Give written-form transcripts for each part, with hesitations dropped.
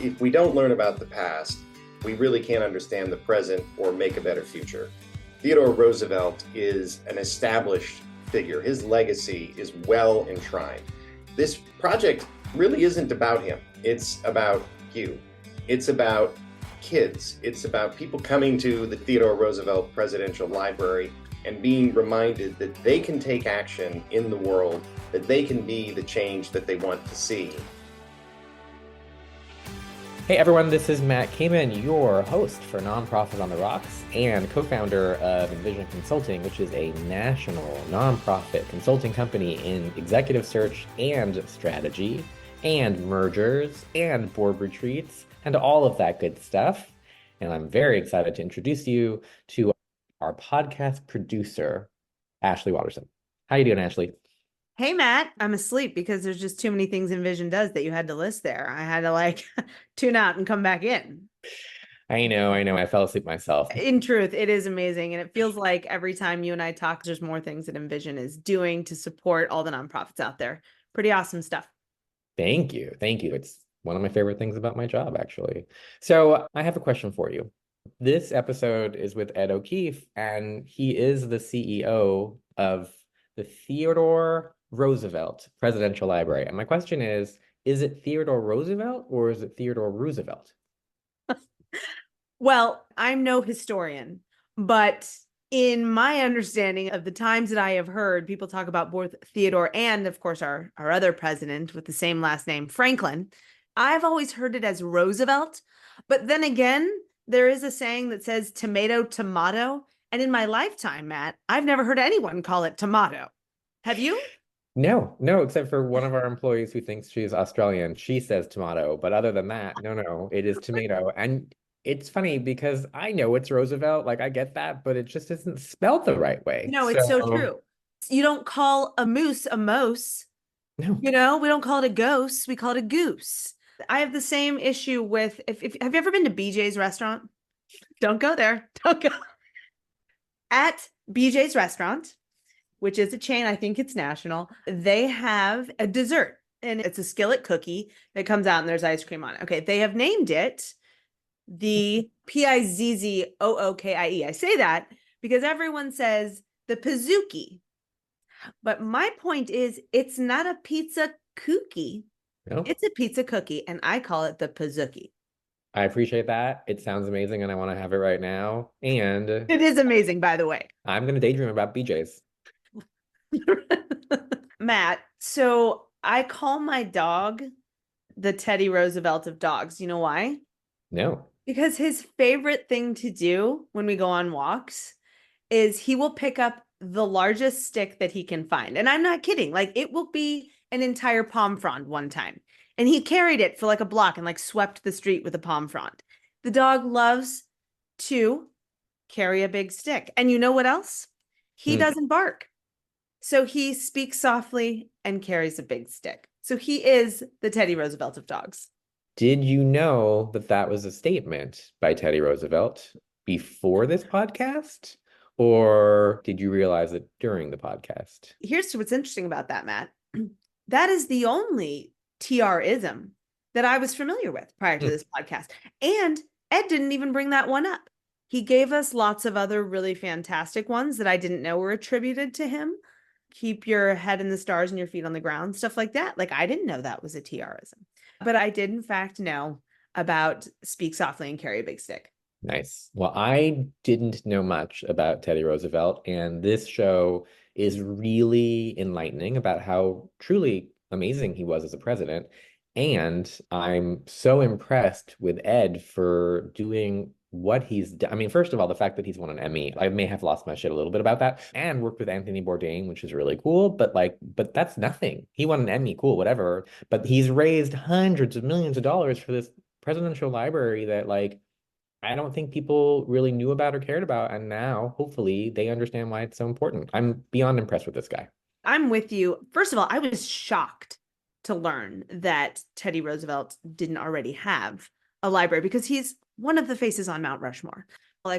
If we don't learn about the past, we really can't understand the present or make a better future. Theodore Roosevelt is an established figure. His legacy is well enshrined. This project really isn't about him. It's about you. It's about kids. It's about people coming to the Theodore Roosevelt Presidential Library and being reminded that they can take action in the world, that they can be the change that they want to see. Hey everyone, this is Matt Kamen, your host for Nonprofit on the Rocks and co-founder of Envision Consulting, which is a national nonprofit consulting company in executive search and strategy and mergers and board retreats and all of that good stuff. And I'm very excited to introduce you to our podcast producer, Ashley Watterson. How you doing, Ashley? Hey, Matt, I'm asleep because there's just too many things Envision does that you had to list there. I had to tune out and come back in. I know. I fell asleep myself. In truth, it is amazing. And it feels like every time you and I talk, there's more things that Envision is doing to support all the nonprofits out there. Pretty awesome stuff. Thank you. It's one of my favorite things about my job, actually. So I have a question for you. This episode is with Ed O'Keefe, and he is the CEO of the Theodore Roosevelt Presidential Library. And my question is it Theodore Roosevelt or is it Theodore Roosevelt? Well, I'm no historian, but in my understanding of the times that I have heard people talk about both Theodore and, of course, our other president with the same last name, Franklin, I've always heard it as Roosevelt. But then again, there is a saying that says tomato, tomato. And in my lifetime, Matt, I've never heard anyone call it tomato. Have you? No, except for one of our employees who thinks she's Australian. She says tomato, but other than that, no, it is tomato. And it's funny because I know it's Roosevelt, I get that, but it just isn't spelled the right way. No, it's so true. You don't call a moose a mose. No. We don't call it a ghost, we call it a goose. I have the same issue with, if have you ever been to BJ's restaurant? Don't go there. Don't go. At BJ's restaurant, which is a chain, I think it's national, they have a dessert and it's a skillet cookie that comes out and there's ice cream on it. Okay, they have named it the Pizzookie. I say that because everyone says the Pizookie. But my point is, it's not a pizza cookie. No. It's a pizza cookie, and I call it the Pizookie. I appreciate that. It sounds amazing, and I want to have it right now. And it is amazing, by the way. I'm going to daydream about BJ's. Matt, so I call my dog the Teddy Roosevelt of dogs. You know why? No. Because his favorite thing to do when we go on walks is he will pick up the largest stick that he can find. And I'm not kidding. It will be an entire palm frond one time. And he carried it for a block and swept the street with a palm frond. The dog loves to carry a big stick. And you know what else? He doesn't bark. So he speaks softly and carries a big stick. So he is the Teddy Roosevelt of dogs. Did you know that was a statement by Teddy Roosevelt before this podcast? Or did you realize it during the podcast? Here's what's interesting about that, Matt. That is the only TR-ism that I was familiar with prior to this podcast. And Ed didn't even bring that one up. He gave us lots of other really fantastic ones that I didn't know were attributed to him. Keep your head in the stars and your feet on the ground, stuff like that. I didn't know that was a TR-ism. But I did, in fact, know about speak softly and carry a big stick. Nice. Well, I didn't know much about Teddy Roosevelt, and this show is really enlightening about how truly amazing he was as a president. And I'm so impressed with Ed for doing what he's done. I mean, first of all, the fact that he's won an Emmy, I may have lost my shit a little bit about that, and worked with Anthony Bourdain, which is really cool, but that's nothing. He won an Emmy, cool, whatever. But he's raised hundreds of millions of dollars for this presidential library that I don't think people really knew about or cared about. And now, hopefully, they understand why it's so important. I'm beyond impressed with this guy. I'm with you. First of all, I was shocked to learn that Teddy Roosevelt didn't already have a library because he's one of the faces on Mount Rushmore.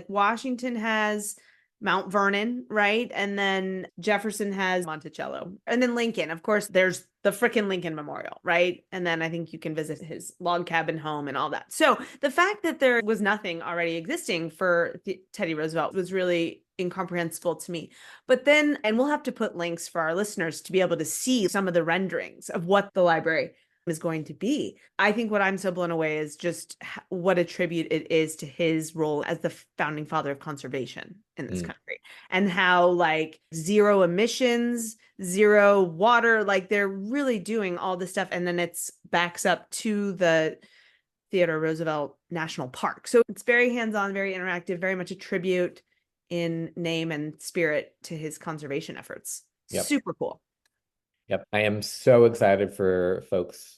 Washington has Mount Vernon, right? And then Jefferson has Monticello. And then Lincoln, of course, there's the frickin' Lincoln Memorial, right? And then I think you can visit his log cabin home and all that. So the fact that there was nothing already existing for Teddy Roosevelt was really incomprehensible to me. But then, and we'll have to put links for our listeners to be able to see some of the renderings of what the library is going to be. I think what I'm so blown away is just what a tribute it is to his role as the founding father of conservation in this country, and how like zero emissions, zero water, like they're really doing all this stuff. And then it's backs up to the Theodore Roosevelt National Park. So it's very hands-on, very interactive, very much a tribute in name and spirit to his conservation efforts. Yep. Super cool. Yep. I am so excited for folks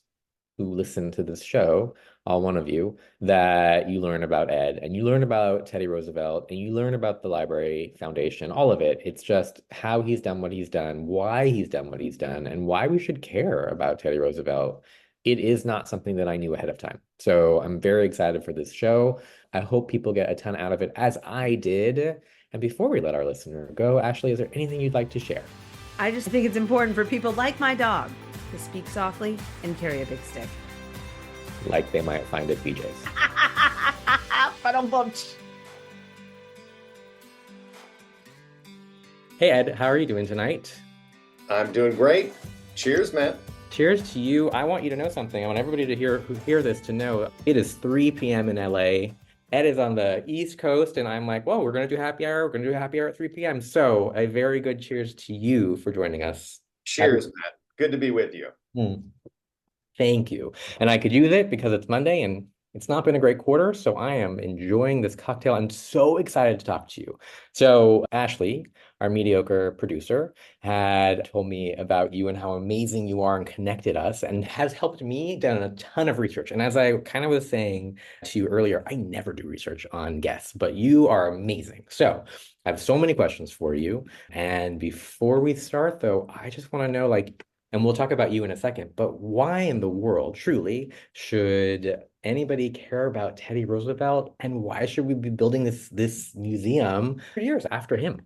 who listen to this show, all one of you, that you learn about Ed and you learn about Teddy Roosevelt and you learn about the Library Foundation, all of it. It's just how he's done what he's done, why he's done what he's done, and why we should care about Teddy Roosevelt. It is not something that I knew ahead of time. So I'm very excited for this show. I hope people get a ton out of it, as I did. And before we let our listener go, Ashley, is there anything you'd like to share? I just think it's important for people like my dog to speak softly and carry a big stick. Like they might find at BJ's. Hey, Ed, how are you doing tonight? I'm doing great. Cheers, Matt. Cheers to you. I want you to know something. I want everybody to hear this to know it is 3 p.m. in LA. Ed is on the East Coast, and I'm like, well, we're going to do happy hour. We're going to do happy hour at 3 p.m. So a very good cheers to you for joining us. Cheers, Matt. Good to be with you. Thank you. And I could use it because it's Monday and it's not been a great quarter. So I am enjoying this cocktail. I'm so excited to talk to you. So Ashley, our mediocre producer, had told me about you and how amazing you are and connected us and has helped me done a ton of research. And as I kind of was saying to you earlier, I never do research on guests, but you are amazing. So I have so many questions for you. And before we start, though, I just want to know, like, and we'll talk about you in a second, but why in the world, truly, should anybody care about Teddy Roosevelt, and why should we be building this museum for years after him?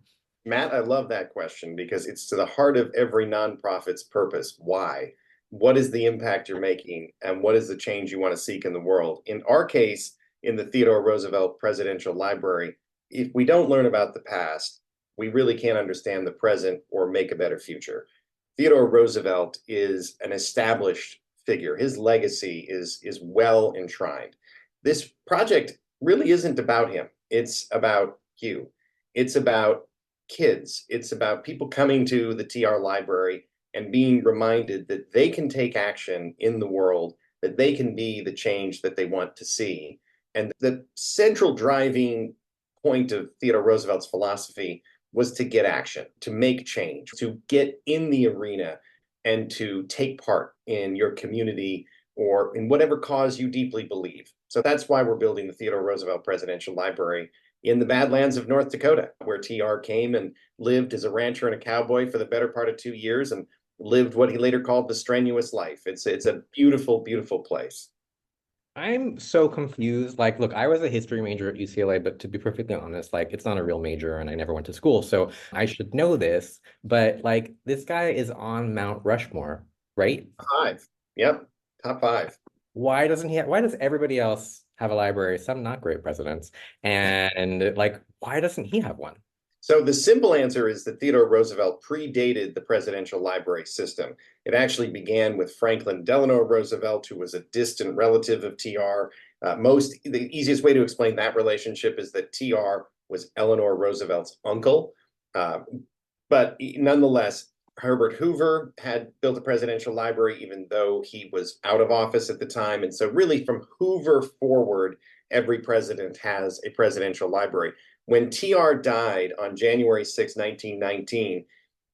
Matt, I love that question because it's to the heart of every nonprofit's purpose. Why? What is the impact you're making, and what is the change you want to seek in the world? In our case, in the Theodore Roosevelt Presidential Library, if we don't learn about the past, we really can't understand the present or make a better future. Theodore Roosevelt is an established figure. His legacy is well enshrined. This project really isn't about him. It's about you. It's about kids. It's about people coming to the TR library and being reminded that they can take action in the world, that they can be the change that they want to see. And the central driving point of Theodore Roosevelt's philosophy was to get action, to make change, to get in the arena and to take part in your community or in whatever cause you deeply believe. So that's why we're building the Theodore Roosevelt Presidential Library in the Badlands of North Dakota, where TR came and lived as a rancher and a cowboy for the better part of 2 years and lived what he later called the strenuous life. It's a beautiful, beautiful place. I'm so confused. Like, look, I was a history major at UCLA, but to be perfectly honest, like, it's not a real major and I never went to school. So I should know this, but like, this guy is on Mount Rushmore, right? 5. Yep. Top 5. Why does everybody else have a library? Some not great presidents. And like, why doesn't he have one? So the simple answer is that Theodore Roosevelt predated the presidential library system. It actually began with Franklin Delano Roosevelt, who was a distant relative of TR. The easiest way to explain that relationship is that TR was Eleanor Roosevelt's uncle. But nonetheless, Herbert Hoover had built a presidential library, even though he was out of office at the time. And so really from Hoover forward, every president has a presidential library. When TR died on January 6, 1919,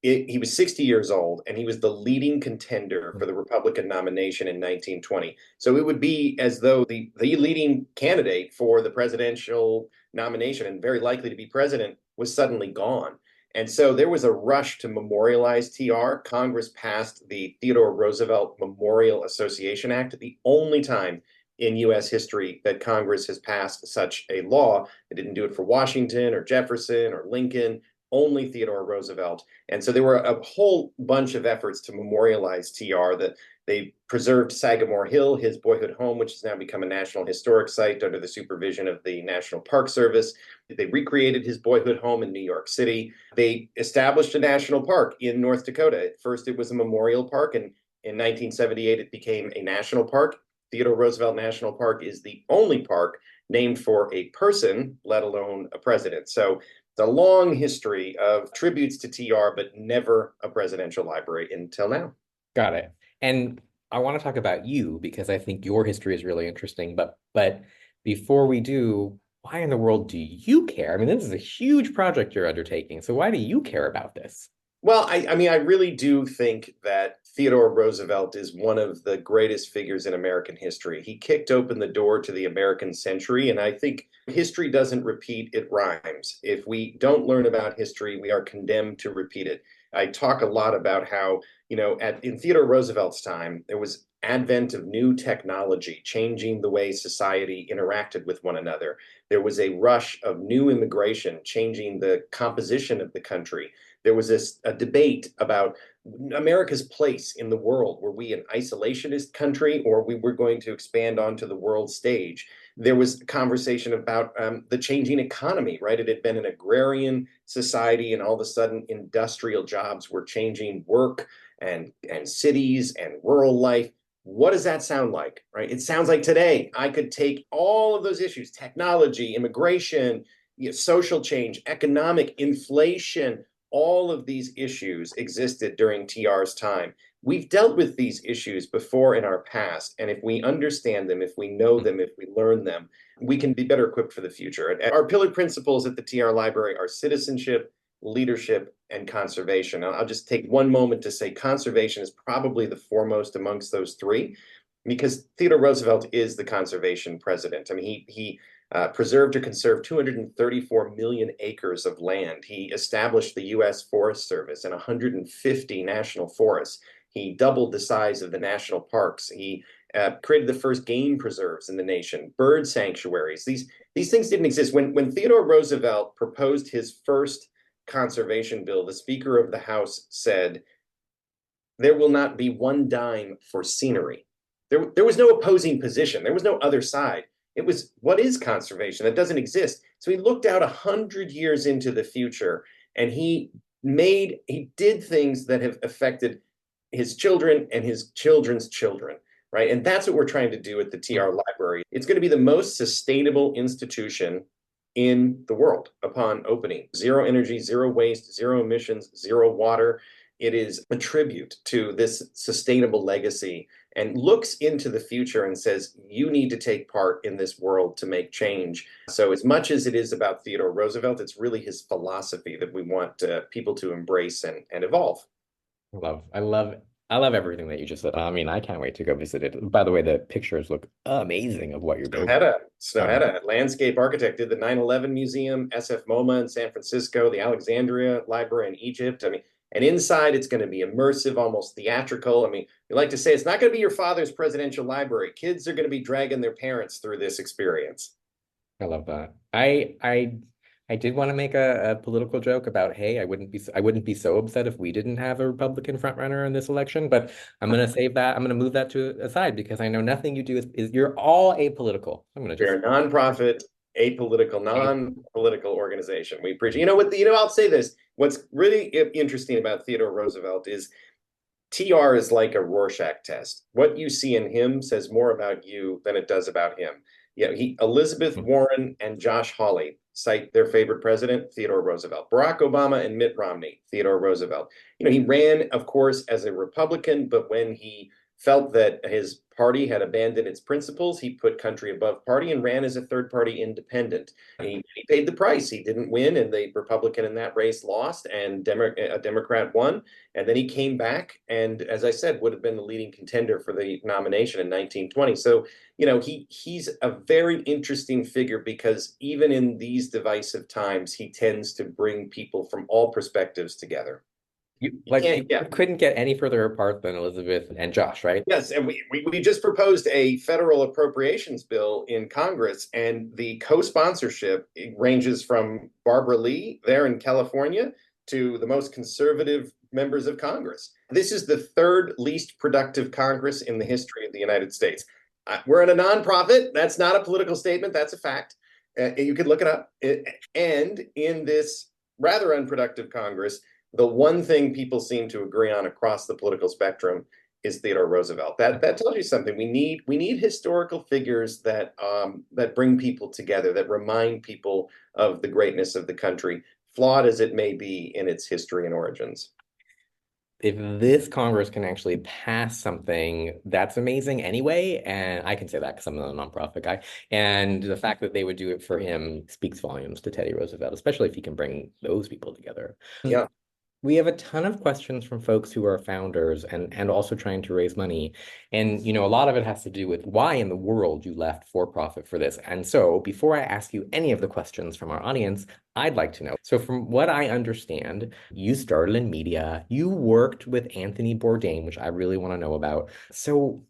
he was 60 years old, and he was the leading contender for the Republican nomination in 1920. So it would be as though the leading candidate for the presidential nomination and very likely to be president was suddenly gone. And so there was a rush to memorialize TR. Congress passed the Theodore Roosevelt Memorial Association Act, the only time in U.S. history that Congress has passed such a law. They didn't do it for Washington or Jefferson or Lincoln. only Theodore Roosevelt. And so there were a whole bunch of efforts to memorialize TR. That they preserved Sagamore Hill, his boyhood home, which has now become a National Historic Site under the supervision of the National Park Service. They recreated his boyhood home in New York City. They established a national park in North Dakota. At first, it was a memorial park, and in 1978, it became a national park. Theodore Roosevelt National Park is the only park named for a person, let alone a president. So it's a long history of tributes to TR, but never a presidential library until now. Got it. And I want to talk about you because I think your history is really interesting. But before we do, why in the world do you care? I mean, this is a huge project you're undertaking. So why do you care about this? Well, I mean, I really do think that Theodore Roosevelt is one of the greatest figures in American history. He kicked open the door to the American century, and I think history doesn't repeat, it rhymes. If we don't learn about history, we are condemned to repeat it. I talk a lot about how, in Theodore Roosevelt's time, there was advent of new technology changing the way society interacted with one another. There was a rush of new immigration changing the composition of the country. There was a debate about America's place in the world. Were we an isolationist country, or we were going to expand onto the world stage? There was conversation about the changing economy, right? It had been an agrarian society, and all of a sudden industrial jobs were changing work and cities and rural life. What does that sound like, right? It sounds like today I could take all of those issues, technology, immigration, social change, economic inflation, all of these issues existed during TR's time. We've dealt with these issues before in our past, and if we understand them, if we know them, if we learn them, we can be better equipped for the future. And our pillar principles at the TR Library are citizenship, leadership, and conservation. I'll just take one moment to say conservation is probably the foremost amongst those three, because Theodore Roosevelt is the conservation president. I mean, he preserved or conserved 234 million acres of land. He established the U.S. Forest Service and 150 national forests. He doubled the size of the national parks. He created the first game preserves in the nation, bird sanctuaries. These things didn't exist. When Theodore Roosevelt proposed his first conservation bill, the Speaker of the House said, "There will not be one dime for scenery." There was no opposing position. There was no other side. It was, what is conservation? That doesn't exist. So he looked out 100 years into the future, and he did things that have affected his children and his children's children, right? And that's what we're trying to do at the TR Library. It's going to be the most sustainable institution in the world upon opening. Zero energy, zero waste, zero emissions, zero water. It is a tribute to this sustainable legacy and looks into the future and says, you need to take part in this world to make change. So as much as it is about Theodore Roosevelt, it's really his philosophy that we want people to embrace and evolve. I love everything that you just said. I mean, I can't wait to go visit it. By the way, the pictures look amazing of what you're building. Snohetta, landscape architect, did the 9/11 Museum, SF MoMA in San Francisco, the Alexandria Library in Egypt. I mean, and inside it's going to be immersive, almost theatrical. I mean, we like to say it's not going to be your father's presidential library. Kids are going to be dragging their parents through this experience. I love that. I did want to make a political joke about, hey, I wouldn't be so upset if we didn't have a Republican frontrunner in this election, but I'm gonna save that. I'm gonna move that to aside because I know nothing you do is you're all apolitical. I'm gonna just We're a nonprofit, apolitical, non-political organization. We preach. I'll say this. What's really interesting about Theodore Roosevelt is TR is like a Rorschach test. What you see in him says more about you than it does about him. Elizabeth Warren and Josh Hawley cite their favorite president, Theodore Roosevelt. Barack Obama and Mitt Romney, Theodore Roosevelt. He ran, of course, as a Republican, but when he felt that his party had abandoned its principles, he put country above party and ran as a third-party independent. He paid the price. He didn't win, and the Republican in that race lost, and a Democrat won. And then he came back, and as I said, would have been the leading contender for the nomination in 1920. So, he's a very interesting figure because even in these divisive times, he tends to bring people from all perspectives together. can't, You couldn't get any further apart than Elizabeth and Josh, right? Yes, and we just proposed a federal appropriations bill in Congress, and the co-sponsorship ranges from Barbara Lee there in California to the most conservative members of Congress. This is the third least productive Congress in the history of the United States. We're in a nonprofit. That's not a political statement. That's a fact. You could look it up. And in this rather unproductive Congress, the one thing people seem to agree on across the political spectrum is Theodore Roosevelt. That tells you something. We need historical figures that that bring people together, that remind people of the greatness of the country, flawed as it may be in its history and origins. If this Congress can actually pass something, that's amazing anyway. And I can say that because I'm a nonprofit guy. And the fact that they would do it for him speaks volumes to Teddy Roosevelt, especially if he can bring those people together. Yeah. We have a ton of questions from folks who are founders and also trying to raise money. And, a lot of it has to do with why in the world you left for profit for this. And so before I ask you any of the questions from our audience, I'd like to know. So from what I understand, you started in media, you worked with Anthony Bourdain, which I really want to know about. So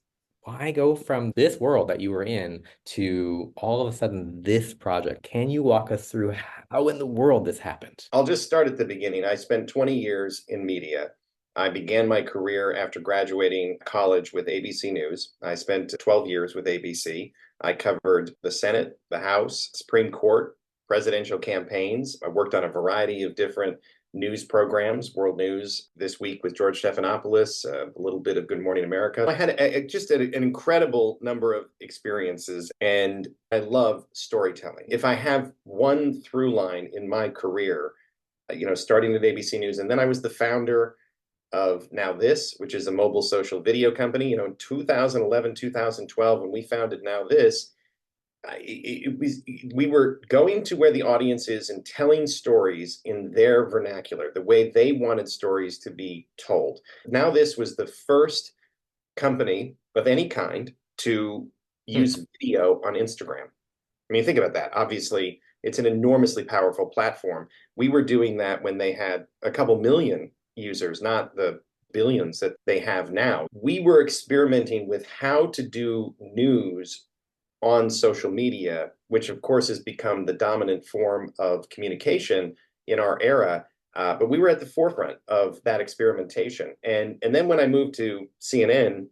why go from this world that you were in to all of a sudden this project? Can you walk us through how in the world this happened? I'll just start at the beginning. I spent 20 years in media. I began my career after graduating college with ABC News. I spent 12 years with ABC. I covered the Senate, the House, Supreme Court, presidential campaigns. I worked on a variety of different news programs, world news this week with George Stephanopoulos, a little bit of Good Morning America. I had just an incredible number of experiences, and I love storytelling. If I have one through line in my career, starting at ABC News, and then I was the founder of Now This, which is a mobile social video company. In 2011, 2012, when we founded Now This, we were going to where the audience is and telling stories in their vernacular, the way they wanted stories to be told. Now This was the first company of any kind to use video on Instagram. I mean, think about that. Obviously, it's an enormously powerful platform. We were doing that when they had a couple million users, not the billions that they have now. We were experimenting with how to do news on social media, which of course has become the dominant form of communication in our era. But we were at the forefront of that experimentation. And then when I moved to CNN,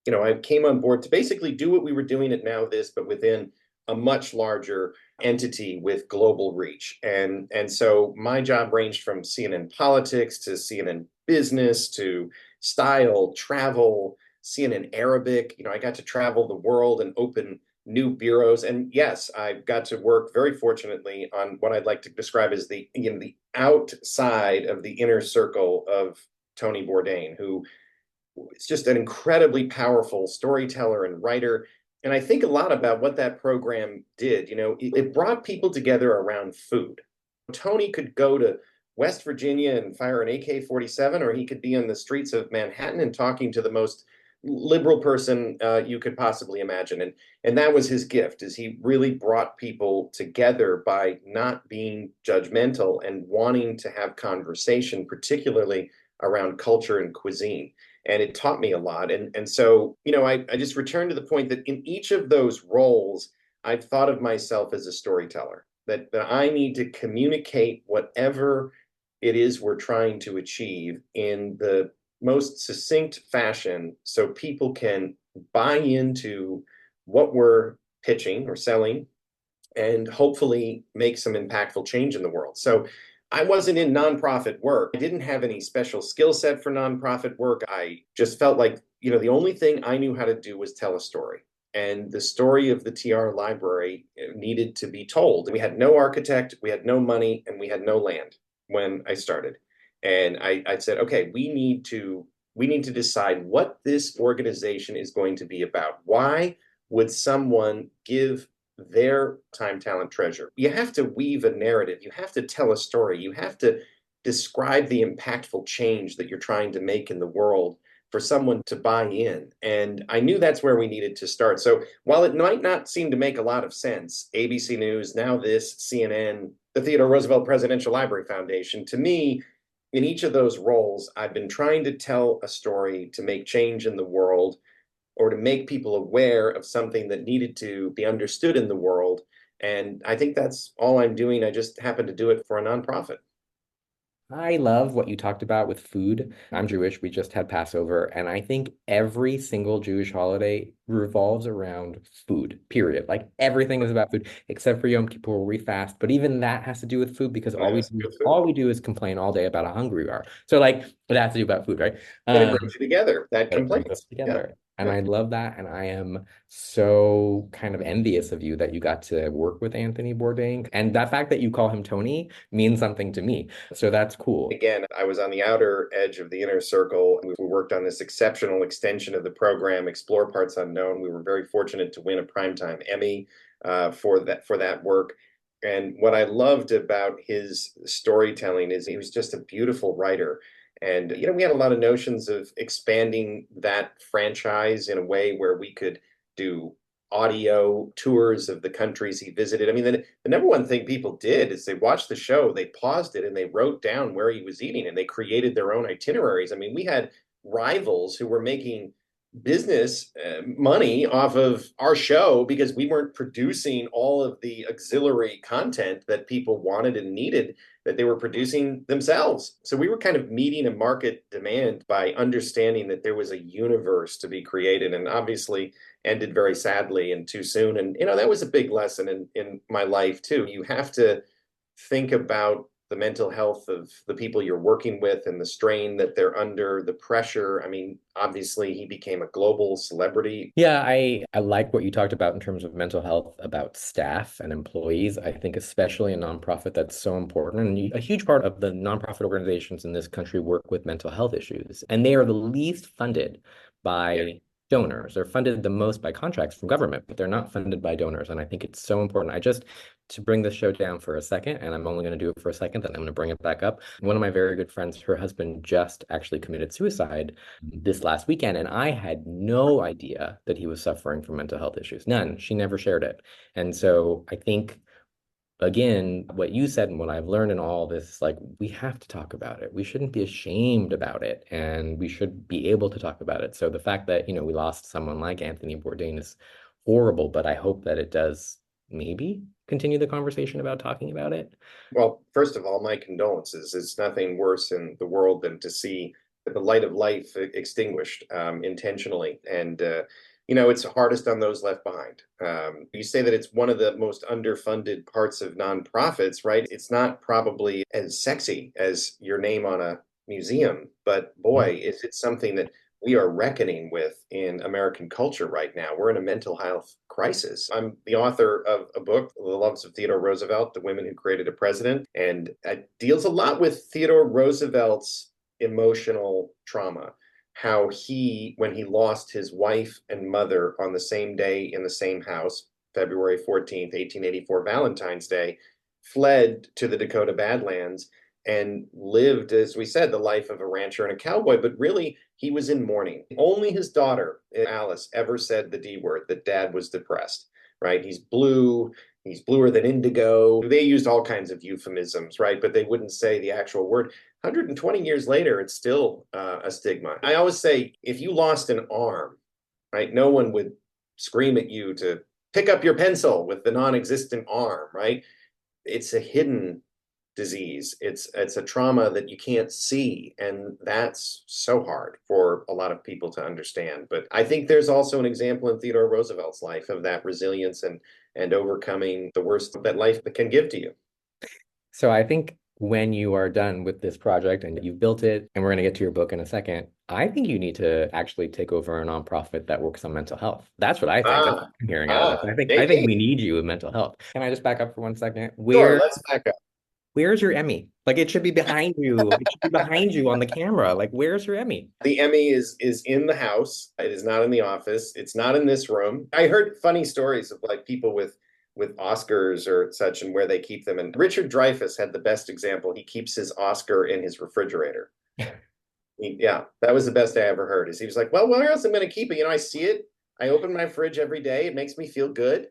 I came on board to basically do what we were doing at Now This, but within a much larger entity with global reach. And so my job ranged from CNN politics to CNN business to style, travel, CNN Arabic. I got to travel the world and open new bureaus. And yes, I got to work very fortunately on what I'd like to describe as the outside of the inner circle of Tony Bourdain, who is just an incredibly powerful storyteller and writer. And I think a lot about what that program did. It brought people together around food. Tony could go to West Virginia and fire an AK-47, or he could be on the streets of Manhattan and talking to the most liberal person you could possibly imagine. And that was his gift, is he really brought people together by not being judgmental and wanting to have conversation, particularly around culture and cuisine. And it taught me a lot. And so, I just returned to the point that in each of those roles, I've thought of myself as a storyteller, that I need to communicate whatever it is we're trying to achieve in the most succinct fashion so people can buy into what we're pitching or selling and hopefully make some impactful change in the world. So I wasn't in nonprofit work. I didn't have any special skill set for nonprofit work. I just felt like, the only thing I knew how to do was tell a story. And the story of the TR library needed to be told. We had no architect, we had no money, and we had no land when I started. And I said, okay, we need to decide what this organization is going to be about. Why would someone give their time, talent, treasure? You have to weave a narrative. You have to tell a story. You have to describe the impactful change that you're trying to make in the world for someone to buy in. And I knew that's where we needed to start. So while it might not seem to make a lot of sense, ABC News, Now This, CNN, the Theodore Roosevelt Presidential Library Foundation, to me, in each of those roles, I've been trying to tell a story to make change in the world or to make people aware of something that needed to be understood in the world. And I think that's all I'm doing. I just happen to do it for a nonprofit. I love what you talked about with food. I'm Jewish. We just had Passover, and I think every single Jewish holiday revolves around food, period. Like everything is about food, except for Yom Kippur, where we fast. But even that has to do with food because And it has to do with food. all we do is complain all day about how hungry we are. So like it has to do about food, right? But it brings you together, that But it brings us complaints. Yeah. together. And Yeah. I love that. And I am so kind of envious of you that you got to work with Anthony Bourdain. And that fact that you call him Tony means something to me. So that's cool. Again, I was on the outer edge of the inner circle. We worked on this exceptional extension of the program, Explore Parts Unknown. We were very fortunate to win a Primetime Emmy for that work. And what I loved about his storytelling is he was just a beautiful writer. And, we had a lot of notions of expanding that franchise in a way where we could do audio tours of the countries he visited. I mean, the number one thing people did is they watched the show, they paused it, and they wrote down where he was eating, and they created their own itineraries. I mean, we had rivals who were making business money off of our show because we weren't producing all of the auxiliary content that people wanted and needed, that they were producing themselves. So we were kind of meeting a market demand by understanding that there was a universe to be created, and obviously ended very sadly and too soon. And that was a big lesson in my life too. You have to think about the mental health of the people you're working with and the strain that they're under, the pressure. I mean, obviously he became a global celebrity. Yeah, I like what you talked about in terms of mental health about staff and employees. I think especially a nonprofit that's so important. And a huge part of the nonprofit organizations in this country work with mental health issues. And they are the least funded by donors. They're funded the most by contracts from government, but they're not funded by donors. And I think it's so important. To bring this show down for a second, and I'm only going to do it for a second, then I'm going to bring it back up. One of my very good friends, her husband just actually committed suicide this last weekend, and I had no idea that he was suffering from mental health issues. None. She never shared it. And so I think, again, what you said and what I've learned in all this, like, we have to talk about it. We shouldn't be ashamed about it, and we should be able to talk about it. So the fact that, we lost someone like Anthony Bourdain is horrible, but I hope that it does maybe continue the conversation about talking about it. Well, first of all, my condolences. It's nothing worse in the world than to see the light of life extinguished intentionally. And, it's hardest on those left behind. You say that it's one of the most underfunded parts of nonprofits, right? It's not probably as sexy as your name on a museum, but boy, is it something that we are reckoning with in American culture right now. We're in a mental health crisis. I'm the author of a book, The Loves of Theodore Roosevelt, The Women Who Created a President, and it deals a lot with Theodore Roosevelt's emotional trauma, how when he lost his wife and mother on the same day in the same house, February 14th, 1884, Valentine's Day, fled to the Dakota Badlands and lived, as we said, the life of a rancher and a cowboy, but really he was in mourning. Only his daughter, Alice, ever said the D word, that Dad was depressed, right? He's blue, he's bluer than indigo. They used all kinds of euphemisms, right? But they wouldn't say the actual word. 120 years later, it's still a stigma. I always say, if you lost an arm, right, no one would scream at you to pick up your pencil with the non-existent arm, right? It's a hidden disease. It's a trauma that you can't see, and that's so hard for a lot of people to understand. But I think there's also an example in Theodore Roosevelt's life of that resilience and overcoming the worst that life can give to you. So I think when you are done with this project and you've built it, and we're going to get to your book in a second, I think you need to actually take over a nonprofit that works on mental health. That's what I think. That's what I'm hearing out of this. I think we need you in mental health. Can I just back up for 1 second? Sure, let's back up. Where's your Emmy? Like, it should be behind you. It should be behind you on the camera. Like, where's your Emmy? The Emmy is in the house. It is not in the office. It's not in this room. I heard funny stories of like people with Oscars or such and where they keep them. And Richard Dreyfuss had the best example. He keeps his Oscar in his refrigerator. Yeah, that was the best I ever heard. Is he was like, well, where else am I going to keep it? I see it. I open my fridge every day. It makes me feel good.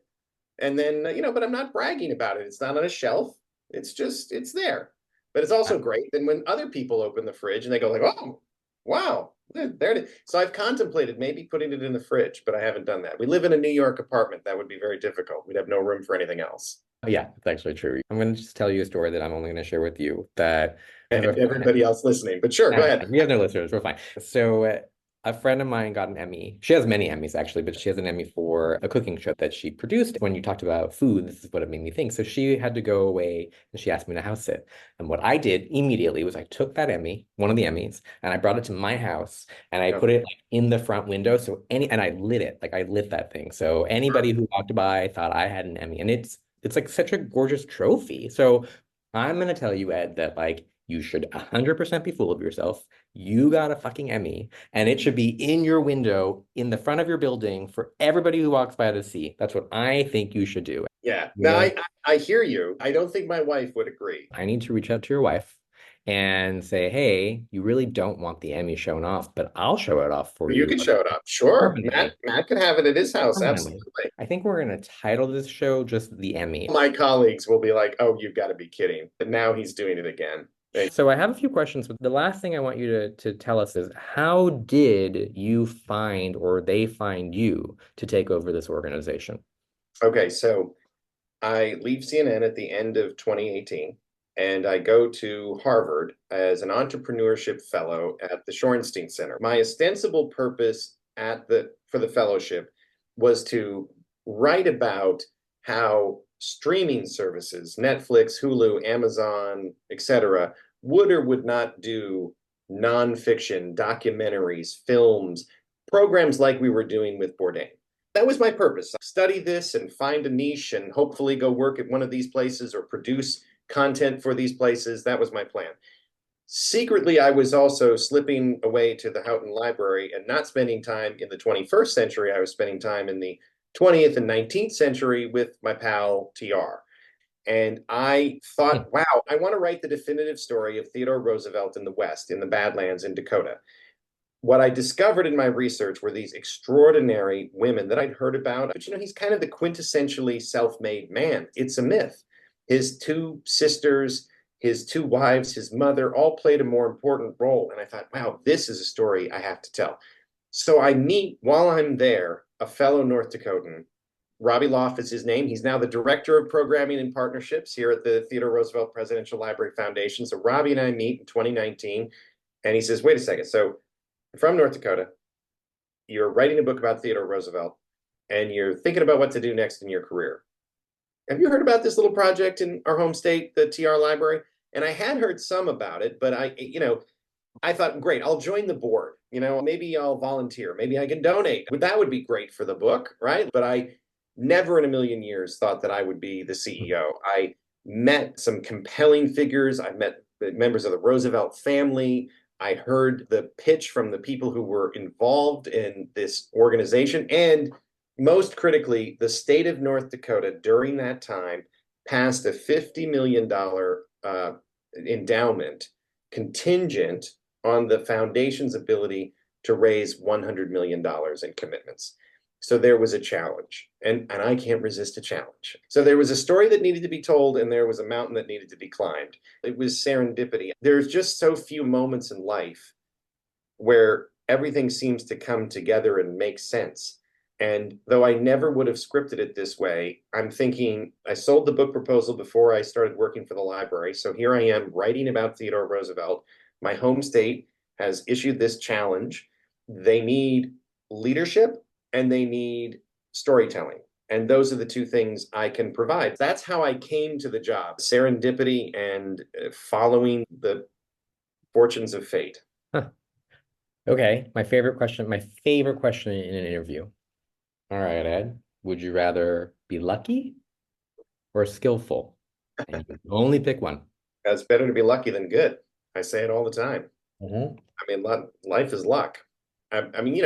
And then, but I'm not bragging about it. It's not on a shelf. It's there. But it's also great then when other people open the fridge and they go like, oh, wow, there it is. So I've contemplated maybe putting it in the fridge, but I haven't done that. We live in a New York apartment. That would be very difficult. We'd have no room for anything else. Yeah, it's actually true. I'm going to just tell you a story that I'm only going to share with you that I have And everybody else listening, but sure, go ahead. We have no listeners. We're fine. So a friend of mine got an Emmy. She has many Emmys actually, but she has an Emmy for a cooking show that she produced. When you talked about food, this is what it made me think. So she had to go away and she asked me to house sit. And what I did immediately was I took that Emmy, one of the Emmys, and I brought it to my house and I put it like in the front window. And I lit it, like I lit that thing. So anybody who walked by thought I had an Emmy. And it's like such a gorgeous trophy. So I'm going to tell you, Ed, that like you should 100% be full of yourself. You got a fucking Emmy, and it should be in your window in the front of your building for everybody who walks by to see. That's what I think you should do. Yeah. Now, I hear you. I don't think my wife would agree. I need to reach out to your wife and say, hey, you really don't want the Emmy shown off, but I'll show it off for you. You can show it off. Sure. Matt can have it at his house. Absolutely. I think we're going to title this show just The Emmy. My colleagues will be like, oh, you've got to be kidding. But now he's doing it again. So I have a few questions, but the last thing I want you to tell us is how did you find or they find you to take over this organization? Okay, so I leave CNN at the end of 2018 and I go to Harvard as an entrepreneurship fellow at the Shorenstein Center. My ostensible purpose for the fellowship was to write about how streaming services, Netflix, Hulu, Amazon, etc., would or would not do nonfiction, documentaries, films, programs like we were doing with Bourdain. That was my purpose. Study this and find a niche and hopefully go work at one of these places or produce content for these places. That was my plan. Secretly, I was also slipping away to the Houghton Library and not spending time in the 21st century. I was spending time in the 20th and 19th century with my pal TR. And I thought, wow, I want to write the definitive story of Theodore Roosevelt in the West, in the Badlands in Dakota. What I discovered in my research were these extraordinary women that I'd heard about. But, he's kind of the quintessentially self-made man. It's a myth. His two sisters, his two wives, his mother, all played a more important role. And I thought, wow, this is a story I have to tell. So I meet, while I'm there, a fellow North Dakotan. Robbie Loff is his name. He's now the Director of Programming and Partnerships here at the Theodore Roosevelt Presidential Library Foundation. So Robbie and I meet in 2019, and he says, wait a second. So you're from North Dakota. You're writing a book about Theodore Roosevelt, and you're thinking about what to do next in your career. Have you heard about this little project in our home state, the TR Library? And I had heard some about it, but I thought, great, I'll join the board. Maybe I'll volunteer. Maybe I can donate. That would be great for the book, right? But I never in a million years thought that I would be the CEO. I met some compelling figures. I met the members of the Roosevelt family. I heard the pitch from the people who were involved in this organization. And most critically, the state of North Dakota during that time passed a $50 million endowment contingent on the foundation's ability to raise $100 million in commitments. So there was a challenge, and I can't resist a challenge. So there was a story that needed to be told, and there was a mountain that needed to be climbed. It was serendipity. There's just so few moments in life where everything seems to come together and make sense. And though I never would have scripted it this way, I'm thinking, I sold the book proposal before I started working for the library. So here I am writing about Theodore Roosevelt. My home state has issued this challenge. They need leadership and they need storytelling. And those are the two things I can provide. That's how I came to the job, serendipity and following the fortunes of fate. Huh. Okay, my favorite question in an interview. All right, Ed, would you rather be lucky or skillful? And you can only pick one. It's better to be lucky than good. I say it all the time. Mm-hmm. I mean, life is luck. I mean,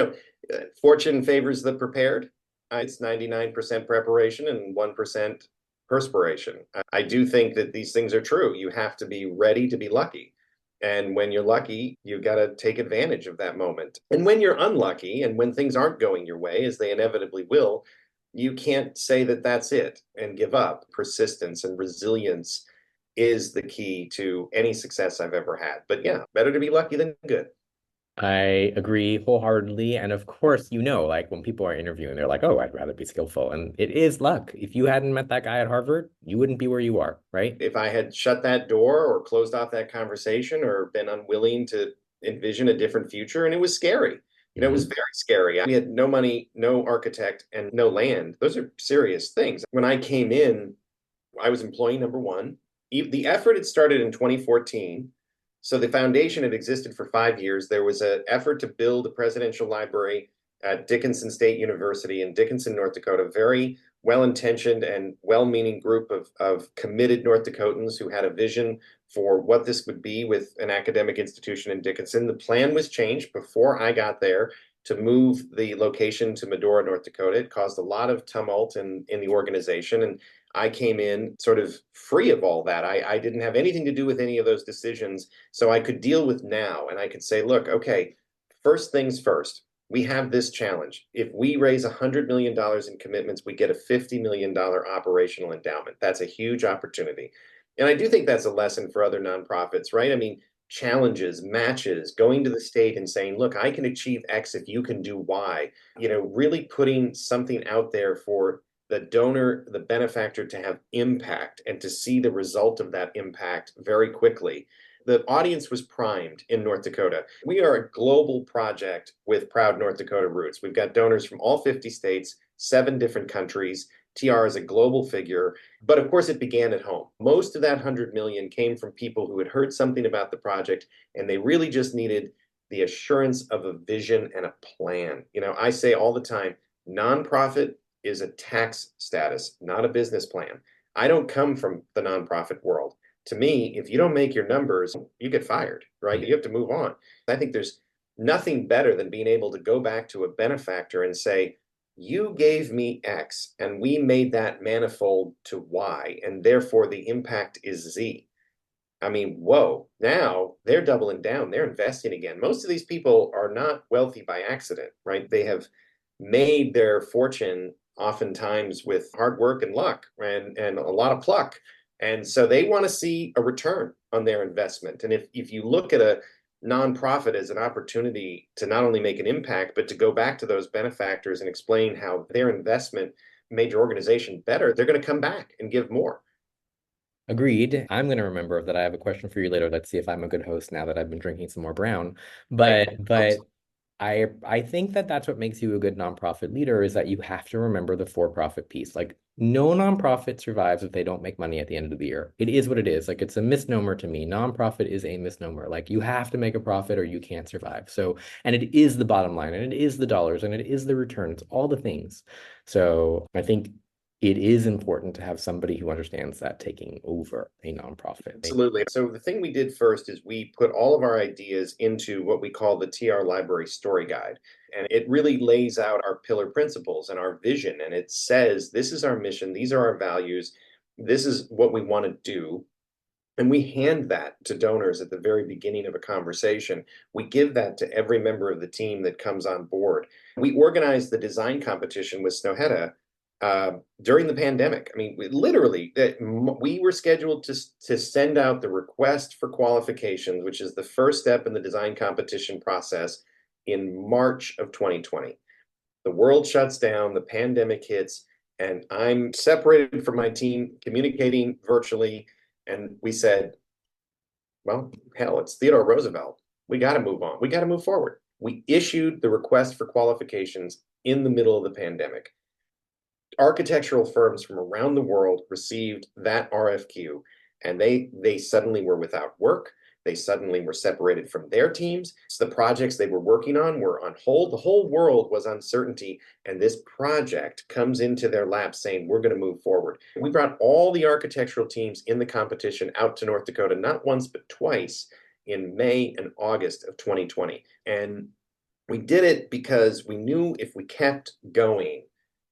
fortune favors the prepared. It's 99% preparation and 1% perspiration. I do think that these things are true. You have to be ready to be lucky. And when you're lucky, you've got to take advantage of that moment. And when you're unlucky and when things aren't going your way, as they inevitably will, you can't say that that's it and give up. Persistence and resilience is the key to any success I've ever had. But yeah, better to be lucky than good. I agree wholeheartedly. And of course, like when people are interviewing, they're like, oh, I'd rather be skillful. And it is luck. If you hadn't met that guy at Harvard, you wouldn't be where you are, right? If I had shut that door or closed off that conversation or been unwilling to envision a different future, and it was scary. It was very scary. We had no money, no architect, and no land. Those are serious things. When I came in, I was employee number one. The effort had started in 2014. So the foundation had existed for 5 years. There was an effort to build a presidential library at Dickinson State University in Dickinson, North Dakota. Very well-intentioned and well-meaning group of committed North Dakotans who had a vision for what this would be with an academic institution in Dickinson. The plan was changed before I got there to move the location to Medora, North Dakota. It caused a lot of tumult in the organization, and I came in sort of free of all that. I didn't have anything to do with any of those decisions, so I could deal with now, and I could say, look, okay, first things first. We have this challenge. If we raise $100 million in commitments, we get a $50 million operational endowment. That's a huge opportunity. And I do think that's a lesson for other nonprofits, right? I mean, challenges, matches, going to the state and saying, look, I can achieve X if you can do Y, really putting something out there for the donor, the benefactor to have impact and to see the result of that impact very quickly. The audience was primed in North Dakota. We are a global project with proud North Dakota roots. We've got donors from all 50 states, 7 different countries. TR is a global figure, but of course it began at home. Most of that 100 million came from people who had heard something about the project, and they really just needed the assurance of a vision and a plan. I say all the time, nonprofit is a tax status, not a business plan. I don't come from the nonprofit world. To me, if you don't make your numbers, you get fired, right? You have to move on. I think there's nothing better than being able to go back to a benefactor and say, you gave me X and we made that manifold to Y, and therefore the impact is Z. I mean, whoa, now they're doubling down, they're investing again. Most of these people are not wealthy by accident, right? They have made their fortune oftentimes with hard work and luck and a lot of pluck. And so they want to see a return on their investment. And if you look at a nonprofit as an opportunity to not only make an impact, but to go back to those benefactors and explain how their investment made your organization better, they're going to come back and give more. Agreed. I'm going to remember that I have a question for you later. Let's see if I'm a good host now that I've been drinking some more brown. But I think that that's what makes you a good nonprofit leader, is that you have to remember the for-profit piece. Like, no nonprofit survives if they don't make money at the end of the year. It is what it is. Like, it's a misnomer to me. Nonprofit is a misnomer. Like, you have to make a profit or you can't survive. So, and it is the bottom line, and it is the dollars, and it is the return. It's all the things. So I think it is important to have somebody who understands that taking over a nonprofit. Absolutely. So the thing we did first is we put all of our ideas into what we call the TR Library Story Guide. And it really lays out our pillar principles and our vision. And it says, this is our mission, these are our values, this is what we want to do. And we hand that to donors at the very beginning of a conversation. We give that to every member of the team that comes on board. We organized the design competition with Snøhetta during the pandemic. I mean, we were scheduled to send out the request for qualifications, which is the first step in the design competition process, in March of 2020. The world shuts down, the pandemic hits, and I'm separated from my team, communicating virtually. And we said, well, hell, it's Theodore Roosevelt. We got to move on. We got to move forward. We issued the request for qualifications in the middle of the pandemic. Architectural firms from around the world received that RFQ, and they suddenly were without work. They suddenly were separated from their teams. So the projects they were working on were on hold. The whole world was uncertainty, and this project comes into their lap saying, we're going to move forward. We brought all the architectural teams in the competition out to North Dakota, not once, but twice, in May and August of 2020. And we did it because we knew if we kept going,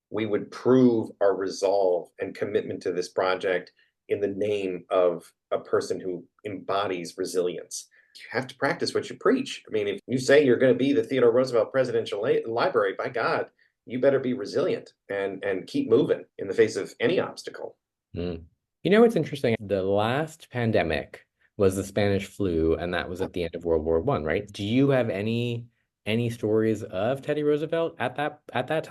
we would prove our resolve and commitment to this project in the name of a person who embodies resilience. You have to practice what you preach. I mean, if you say you're going to be the Theodore Roosevelt Presidential Library, by God, you better be resilient and keep moving in the face of any obstacle. You know what's interesting? The last pandemic was the Spanish flu, and that was at the end of World War One, right? Do you have any stories of Teddy Roosevelt at that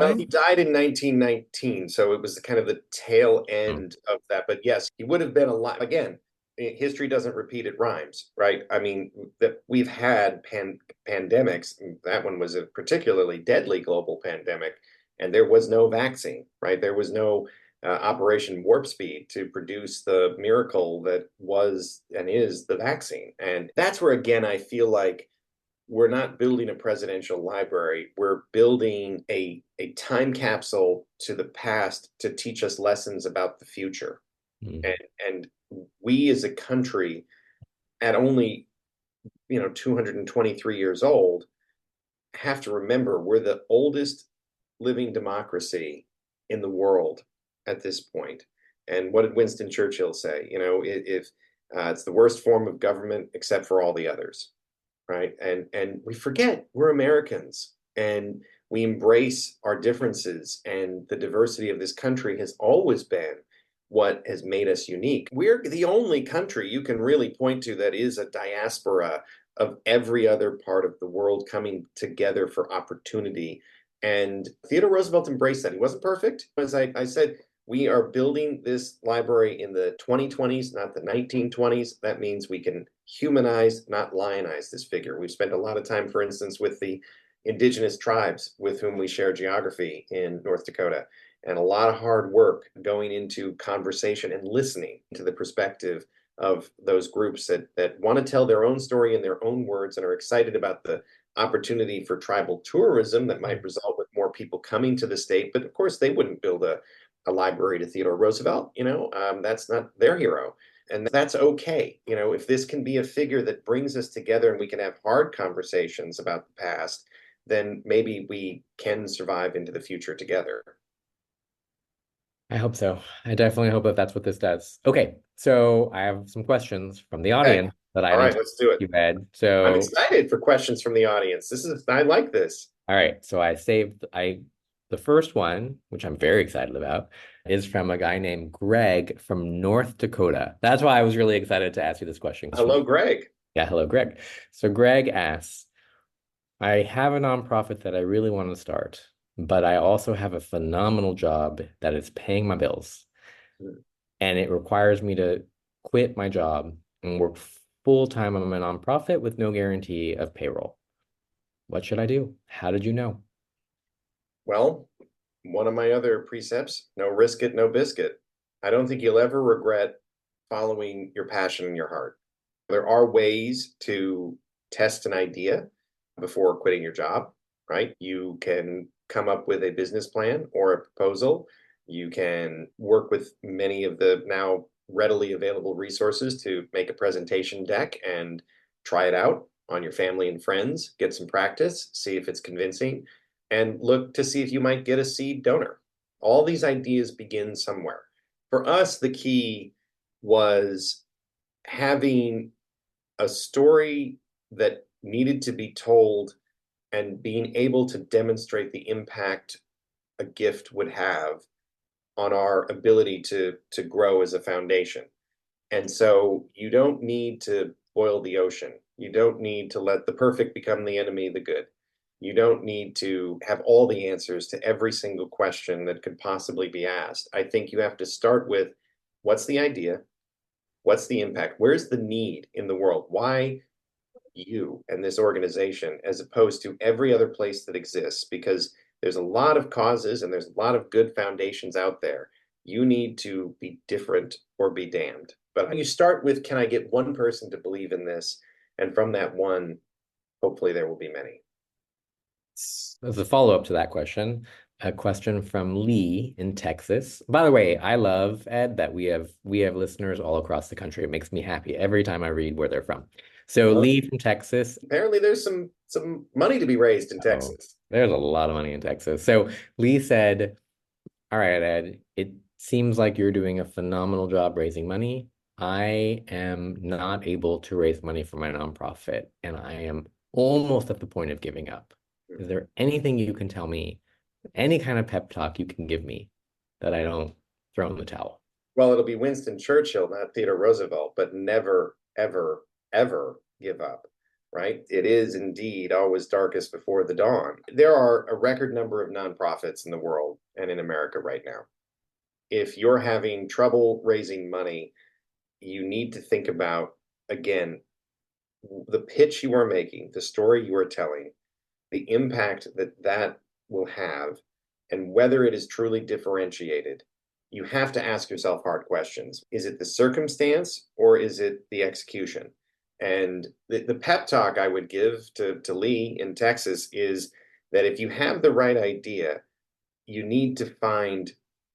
Well, he time? died in 1919, so it was kind of the tail Hmm. end of that. But yes, he would have been alive. Again, history doesn't repeat, it rhymes, right? I mean, that we've had pandemics. That one was a particularly deadly global pandemic, and there was no vaccine, right? There was no Operation Warp Speed to produce the miracle that was and is the vaccine. And that's where, again, I feel like we're not building a presidential library. We're building a time capsule to the past to teach us lessons about the future. Hmm. And we as a country, at only 223 years old, have to remember we're the oldest living democracy in the world at this point. And what did Winston Churchill say? If it's the worst form of government except for all the others, right? And we forget we're Americans, and we embrace our differences, and the diversity of this country has always been what has made us unique. We're the only country you can really point to that is a diaspora of every other part of the world coming together for opportunity. And Theodore Roosevelt embraced that. He wasn't perfect. As I said, we are building this library in the 2020s, not the 1920s. That means we can humanize, not lionize this figure. We've spent a lot of time, for instance, with the indigenous tribes with whom we share geography in North Dakota, and a lot of hard work going into conversation and listening to the perspective of those groups that want to tell their own story in their own words and are excited about the opportunity for tribal tourism that might result with more people coming to the state. But of course, they wouldn't build a library to Theodore Roosevelt. That's not their hero. And that's okay. If this can be a figure that brings us together and we can have hard conversations about the past, then maybe we can survive into the future together. I hope so. I definitely hope that that's what this does. Okay, so I have some questions from the Okay. audience that I All need right, to let's do it. you, Ed. I'm So, excited for questions from the audience. I like this. all right, so the first one, which I'm very excited about, is from a guy named Greg from North Dakota. That's why I was really excited to ask you this question. Hello, Greg. Yeah, hello, Greg. So Greg asks, I have a nonprofit that I really want to start, but I also have a phenomenal job that is paying my bills. And it requires me to quit my job and work full time on my nonprofit with no guarantee of payroll. What should I do? How did you know? Well, one of my other precepts, no risk it, no biscuit. I don't think you'll ever regret following your passion in your heart. There are ways to test an idea before quitting your job, right? You can come up with a business plan or a proposal. You can work with many of the now readily available resources to make a presentation deck and try it out on your family and friends, get some practice, see if it's convincing, and look to see if you might get a seed donor. All these ideas begin somewhere. For us, the key was having a story that needed to be told and being able to demonstrate the impact a gift would have on our ability to grow as a foundation. And so you don't need to boil the ocean. You don't need to let the perfect become the enemy of the good. You don't need to have all the answers to every single question that could possibly be asked. I think you have to start with what's the idea? What's the impact? Where's the need in the world? Why you and this organization as opposed to every other place that exists? Because there's a lot of causes and there's a lot of good foundations out there. You need to be different or be damned. But you start with, can I get one person to believe in this? And from that one, hopefully there will be many. As a follow-up to that question, a question from Lee in Texas. By the way, I love, Ed, that we have listeners all across the country. It makes me happy every time I read where they're from. So Well, Lee from Texas. apparently there's some money to be raised in Oh, Texas. there's a lot of money in Texas. So Lee said, all right, Ed, it seems like you're doing a phenomenal job raising money. I am not able to raise money for my nonprofit, and I am almost at the point of giving up. Is there anything you can tell me, any kind of pep talk you can give me that I don't throw in the towel? Well, it'll be Winston Churchill, not Theodore Roosevelt, but never, ever, ever give up, right? It is indeed always darkest before the dawn. There are a record number of nonprofits in the world and in America right now. If you're having trouble raising money, you need to think about, again, the pitch you are making, the story you are telling, the impact that that will have, and whether it is truly differentiated. You have to ask yourself hard questions. Is it the circumstance or is it the execution? And the pep talk I would give to Lee in Texas is that if you have the right idea, you need to find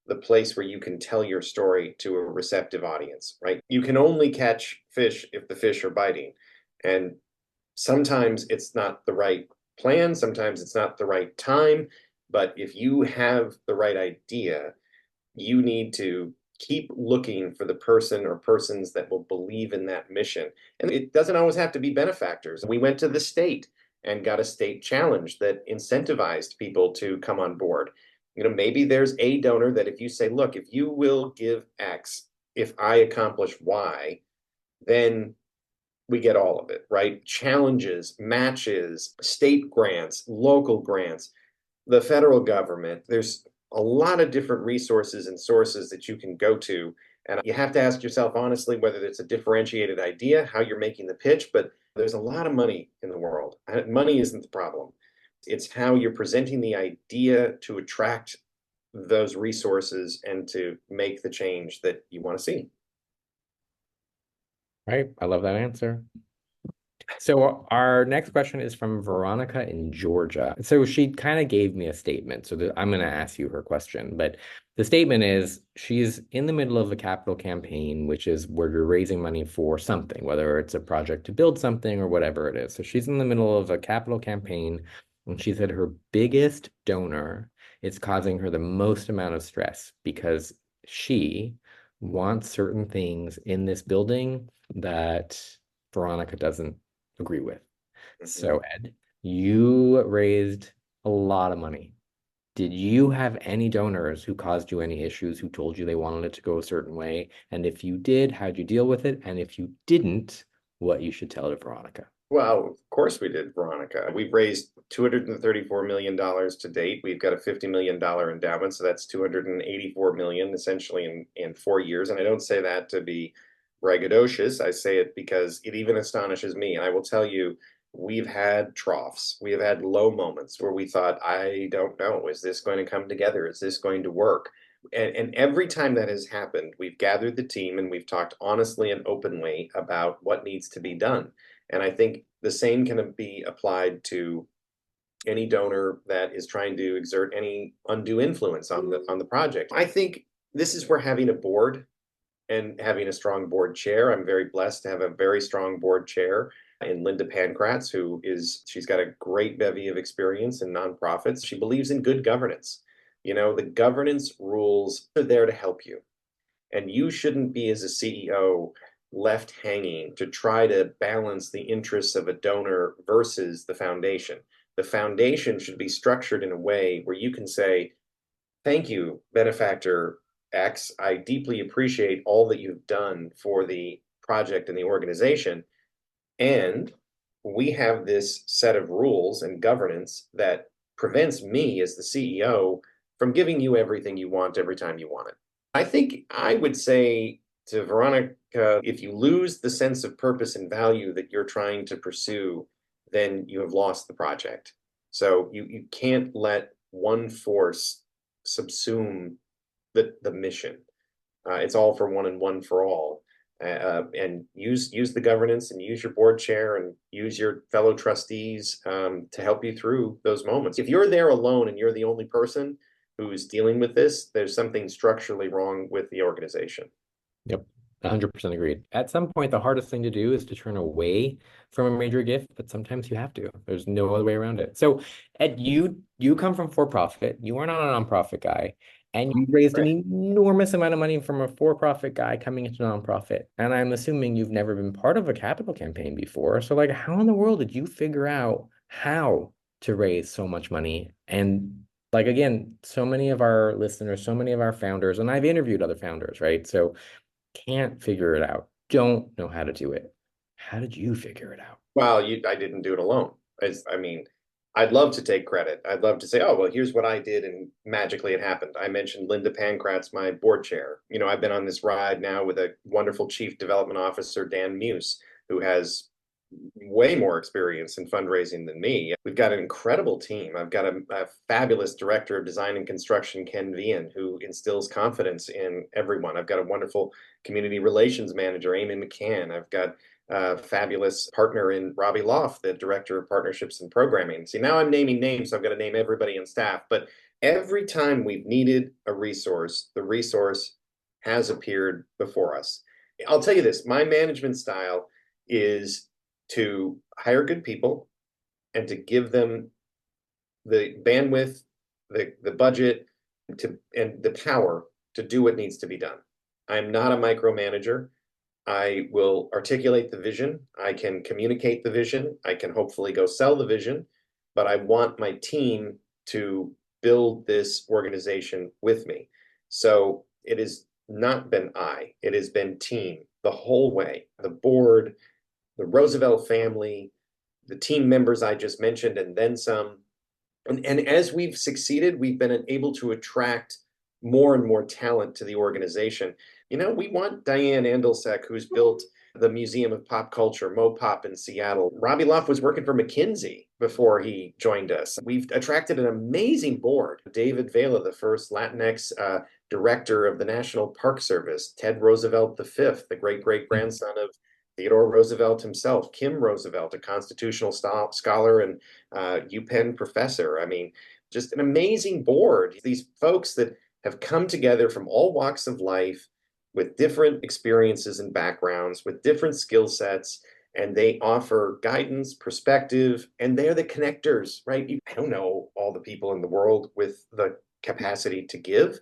the place where you can tell your story to a receptive audience, right? You can only catch fish if the fish are biting. And sometimes it's not the right plan, sometimes it's not the right time, but if you have the right idea, you need to keep looking for the person or persons that will believe in that mission. And it doesn't always have to be benefactors. We went to the state and got a state challenge that incentivized people to come on board. Maybe there's a donor that if you say, look, if you will give X, if I accomplish Y, then we get all of it, right? Challenges, matches, state grants, local grants, the federal government. There's a lot of different resources and sources that you can go to. And you have to ask yourself honestly whether it's a differentiated idea, how you're making the pitch, but there's a lot of money in the world. Money isn't the problem. It's how you're presenting the idea to attract those resources and to make the change that you want to see. Right. I love that answer. So our next question is from Veronica in Georgia. So she kind of gave me a statement. So I'm going to ask you her question. But the statement is she's in the middle of a capital campaign, which is where you're raising money for something, whether it's a project to build something or whatever it is. So she's in the middle of a capital campaign, and she said her biggest donor is causing her the most amount of stress because she wants certain things in this building that Veronica doesn't agree with. So Ed, you raised a lot of money. Did you have any donors who caused you any issues, who told you they wanted it to go a certain way? And if you did, how'd you deal with it? And if you didn't, what you should tell to Veronica? Well, of course we did, Veronica. We've raised $234 million to date. We've got a $50 million endowment, so that's $284 million essentially in 4 years. And I don't say that to be braggadocious. I say it because it even astonishes me. And I will tell you, we've had troughs. We have had low moments where we thought, I don't know, is this going to come together? Is this going to work? And every time that has happened, we've gathered the team and we've talked honestly and openly about what needs to be done. And I think the same can be applied to any donor that is trying to exert any undue influence on the project. I think this is where having a board and having a strong board chair. I'm very blessed to have a very strong board chair in Linda Pankratz, she's got a great bevy of experience in nonprofits. She believes in good governance. The governance rules are there to help you. And you shouldn't be, as a CEO, left hanging to try to balance the interests of a donor versus the foundation. The foundation should be structured in a way where you can say, thank you, benefactor X. I deeply appreciate all that you've done for the project and the organization. And we have this set of rules and governance that prevents me as the CEO from giving you everything you want every time you want it. I think I would say to Veronica, if you lose the sense of purpose and value that you're trying to pursue, then you have lost the project. So you can't let one force subsume the mission. It's all for one and one for all. And use the governance and use your board chair and use your fellow trustees to help you through those moments. If you're there alone and you're the only person who's dealing with this, there's something structurally wrong with the organization. Yep, 100% agreed. At some point, the hardest thing to do is to turn away from a major gift, but sometimes you have to. There's no other way around it. So, Ed, you come from for-profit. You are not a nonprofit guy, and you raised an enormous amount of money from a for-profit guy coming into nonprofit. And I'm assuming you've never been part of a capital campaign before. So, how in the world did you figure out how to raise so much money? And Like, again, so many of our listeners, so many of our founders, and I've interviewed other founders, right? So can't figure it out, don't know how to do it. How did you figure it out? Well, I didn't do it alone. I mean, I'd love to take credit. I'd love to say, oh, well, here's what I did, and magically it happened. I mentioned Linda Pankratz, my board chair. I've been on this ride now with a wonderful chief development officer, Dan Muse, who has way more experience in fundraising than me. We've got an incredible team. I've got a fabulous director of design and construction, Ken Vian, who instills confidence in everyone. I've got a wonderful community relations manager, Amy McCann. I've got a fabulous partner in Robbie Loft, the director of partnerships and programming. See, now I'm naming names, so I've got to name everybody on staff. But every time we've needed a resource, the resource has appeared before us. I'll tell you this, my management style is to hire good people and to give them the bandwidth, the budget, and the power to do what needs to be done. I'm not a micromanager. I will articulate the vision. I can communicate the vision. I can hopefully go sell the vision, but I want my team to build this organization with me. So it has not been it has been team the whole way. The board, the Roosevelt family, the team members I just mentioned, and then some. And as we've succeeded, we've been able to attract more and more talent to the organization. We want Diane Andelsek, who's built the Museum of Pop Culture, MoPop in Seattle. Robbie Loft was working for McKinsey before he joined us. We've attracted an amazing board. David Vela, the first Latinx director of the National Park Service. Ted Roosevelt V, the great-great-grandson of Theodore Roosevelt himself. Kim Roosevelt, a constitutional scholar and UPenn professor. I mean, just an amazing board. These folks that have come together from all walks of life with different experiences and backgrounds, with different skill sets, and they offer guidance, perspective, and they're the connectors, right? I don't know all the people in the world with the capacity to give.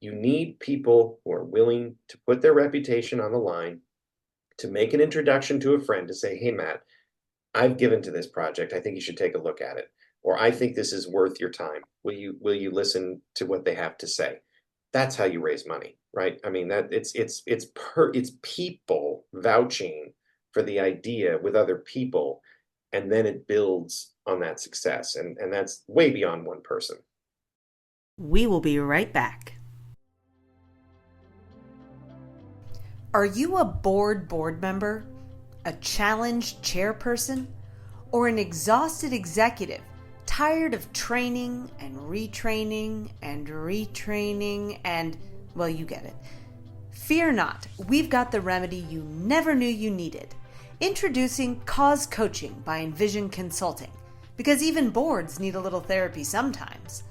You need people who are willing to put their reputation on the line, to make an introduction to a friend, to say, hey, Matt, I've given to this project. I think you should take a look at it. Or I think this is worth your time. Will you listen to what they have to say? That's how you raise money, right? I mean, that it's people vouching for the idea with other people, and then it builds on that success. And that's way beyond one person. We will be right back. Are you a board member, a challenged chairperson, or an exhausted executive tired of training and retraining and, well, you get it. Fear not, we've got the remedy you never knew you needed. Introducing Cause Coaching by Envision Consulting, because even boards need a little therapy sometimes.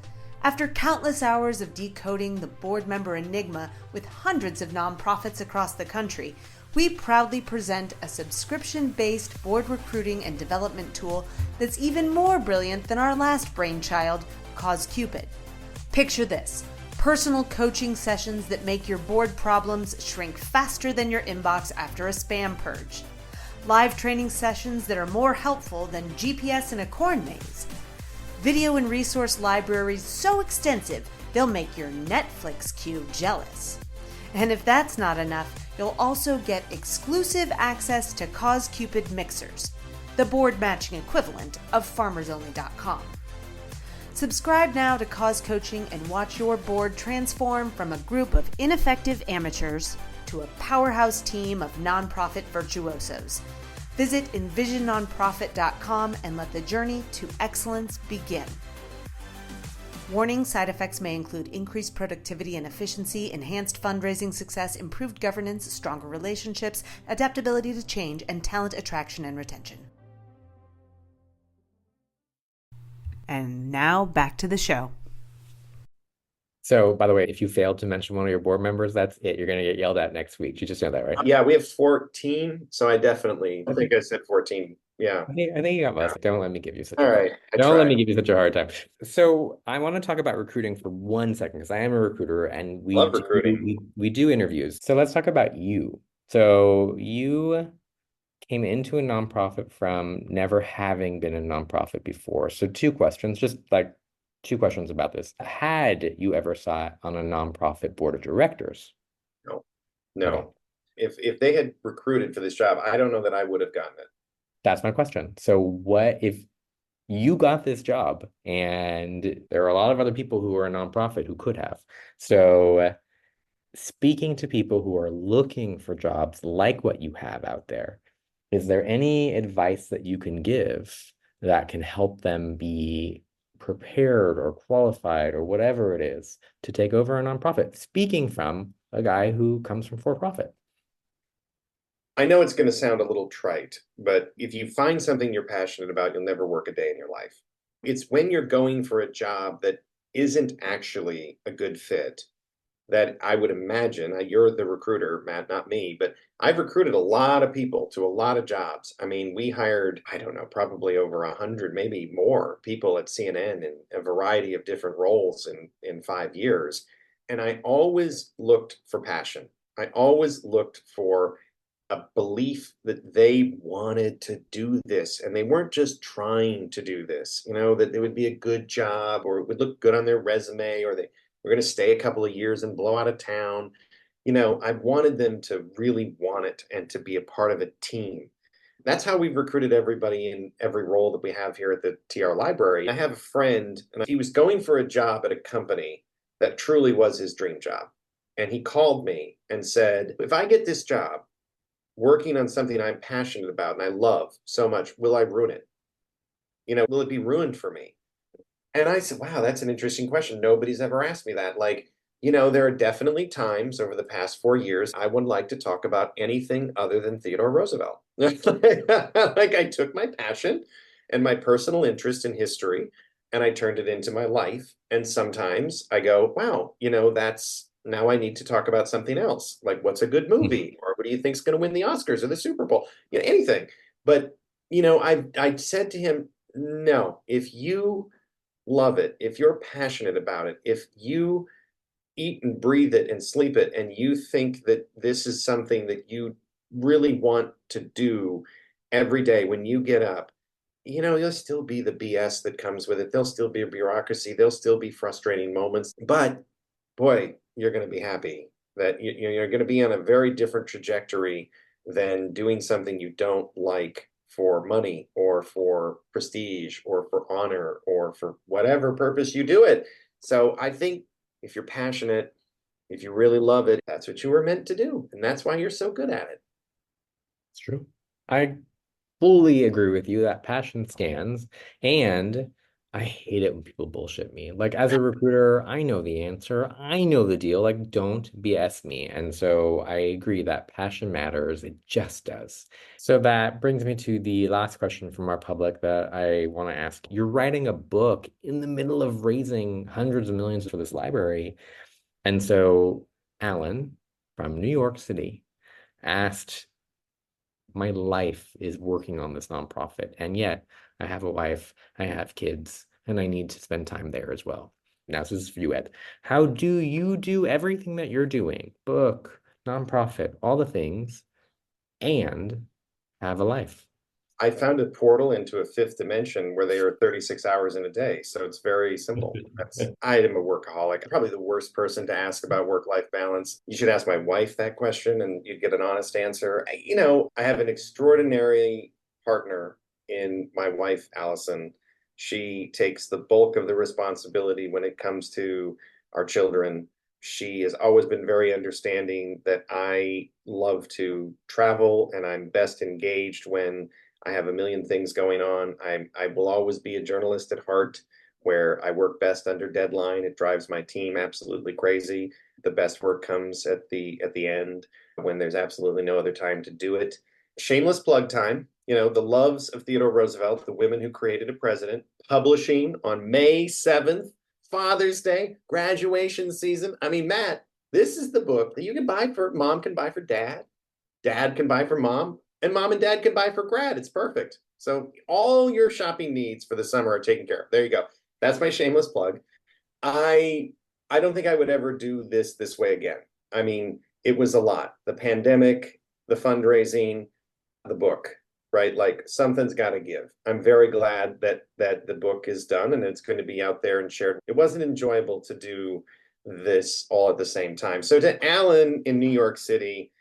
After countless hours of decoding the board member enigma with hundreds of nonprofits across the country, we proudly present a subscription-based board recruiting and development tool that's even more brilliant than our last brainchild, CauseCupid. Picture this: personal coaching sessions that make your board problems shrink faster than your inbox after a spam purge. Live training sessions that are more helpful than GPS in a corn maze. Video and resource libraries so extensive, they'll make your Netflix queue jealous. And if that's not enough, you'll also get exclusive access to CauseCupid Mixers, the board matching equivalent of FarmersOnly.com. Subscribe now to Cause Coaching and watch your board transform from a group of ineffective amateurs to a powerhouse team of nonprofit virtuosos. Visit envisionnonprofit.com and let the journey to excellence begin. Warning: side effects may include increased productivity and efficiency, enhanced fundraising success, improved governance, stronger relationships, adaptability to change, and talent attraction and retention. And now back to the show. So, by the way, if you failed to mention one of your board members, that's it. You're going to get yelled at next week. You just know that, right? Yeah, we have 14. So I think I said 14. Yeah. I think you got most. Don't let me give you such All a right. Don't let me give you such a hard time. So I want to talk about recruiting for 1 second, because I am a recruiter and Love recruiting. we do interviews. So let's talk about you. So you came into a nonprofit from never having been a nonprofit before. So 2 questions, just like two questions about this. Had you ever sat on a nonprofit board of directors? No, no. Okay. If they had recruited for this job, I don't know that I would have gotten it. That's my question. So what if you got this job and there are a lot of other people who are a nonprofit who could have? So speaking to people who are looking for jobs like what you have out there, is there any advice that you can give that can help them be prepared or qualified or whatever it is to take over a nonprofit? Speaking from a guy who comes from for-profit. I know it's going to sound a little trite, but if you find something you're passionate about, you'll never work a day in your life. It's when you're going for a job that isn't actually a good fit that I would imagine, you're the recruiter, Matt, not me, but I've recruited a lot of people to a lot of jobs. I mean, we hired, I don't know, probably over 100, maybe more people at CNN in a variety of different roles in 5 years. And I always looked for passion. I always looked for a belief that they wanted to do this and they weren't just trying to do this, that it would be a good job or it would look good on their resume or they were going to stay a couple of years and blow out of town. I wanted them to really want it and to be a part of a team. That's how we've recruited everybody in every role that we have here at the TR Library. I have a friend, and he was going for a job at a company that truly was his dream job. And he called me and said, if I get this job, working on something I'm passionate about and I love so much, will I ruin it? Will it be ruined for me? And I said, wow, that's an interesting question. Nobody's ever asked me that. There are definitely times over the past 4 years I would like to talk about anything other than Theodore Roosevelt. Like I took my passion and my personal interest in history and I turned it into my life. And sometimes I go, wow, that's now I need to talk about something else. Like what's a good movie? Or what do you think's going to win the Oscars or the Super Bowl? Anything. But, I said to him, no, if you love it, if you're passionate about it, if you eat and breathe it and sleep it, and you think that this is something that you really want to do every day when you get up, you'll still be the BS that comes with it. There'll still be a bureaucracy. There'll still be frustrating moments. But boy, you're going to be happy that you're going to be on a very different trajectory than doing something you don't like for money or for prestige or for honor or for whatever purpose you do it. So I think if you're passionate, if you really love it, that's what you were meant to do. And that's why you're so good at it. It's true. I fully agree with you that passion scans, and I hate it when people bullshit me. Like as a recruiter, I know the answer. I know the deal. Like don't BS me. And so I agree that passion matters. It just does. So that brings me to the last question from our public that I want to ask. You're writing a book in the middle of raising hundreds of millions for this library. And so Alan from New York City asked, my life is working on this nonprofit, and yet I have a wife, I have kids, and I need to spend time there as well. Now, this is for you, Ed. How do you do everything that you're doing, book, nonprofit, all the things, and have a life? I found a portal into a fifth dimension where they are 36 hours in a day. So it's very simple. I am a workaholic. Probably the worst person to ask about work-life balance. You should ask my wife that question and you'd get an honest answer. I have an extraordinary partner in my wife, Allison. She takes the bulk of the responsibility when it comes to our children. She has always been very understanding that I love to travel and I'm best engaged when I have a million things going on. I will always be a journalist at heart, where I work best under deadline. It drives my team absolutely crazy. The best work comes at the end when there's absolutely no other time to do it. Shameless plug time. The Loves of Theodore Roosevelt, the women who created a president, publishing on May 7th, Father's Day, graduation season. I mean, Matt, this is the book that you can buy for mom, can buy for dad, dad can buy for mom, and mom and dad can buy for grad. It's perfect. So all your shopping needs for the summer are taken care of. There you go. That's my shameless plug. I don't think I would ever do this way again. I mean, it was a lot. The pandemic, the fundraising, the book. right? Like something's got to give. I'm very glad that the book is done and it's going to be out there and shared. It wasn't enjoyable to do this all at the same time. So to Alan in New York City,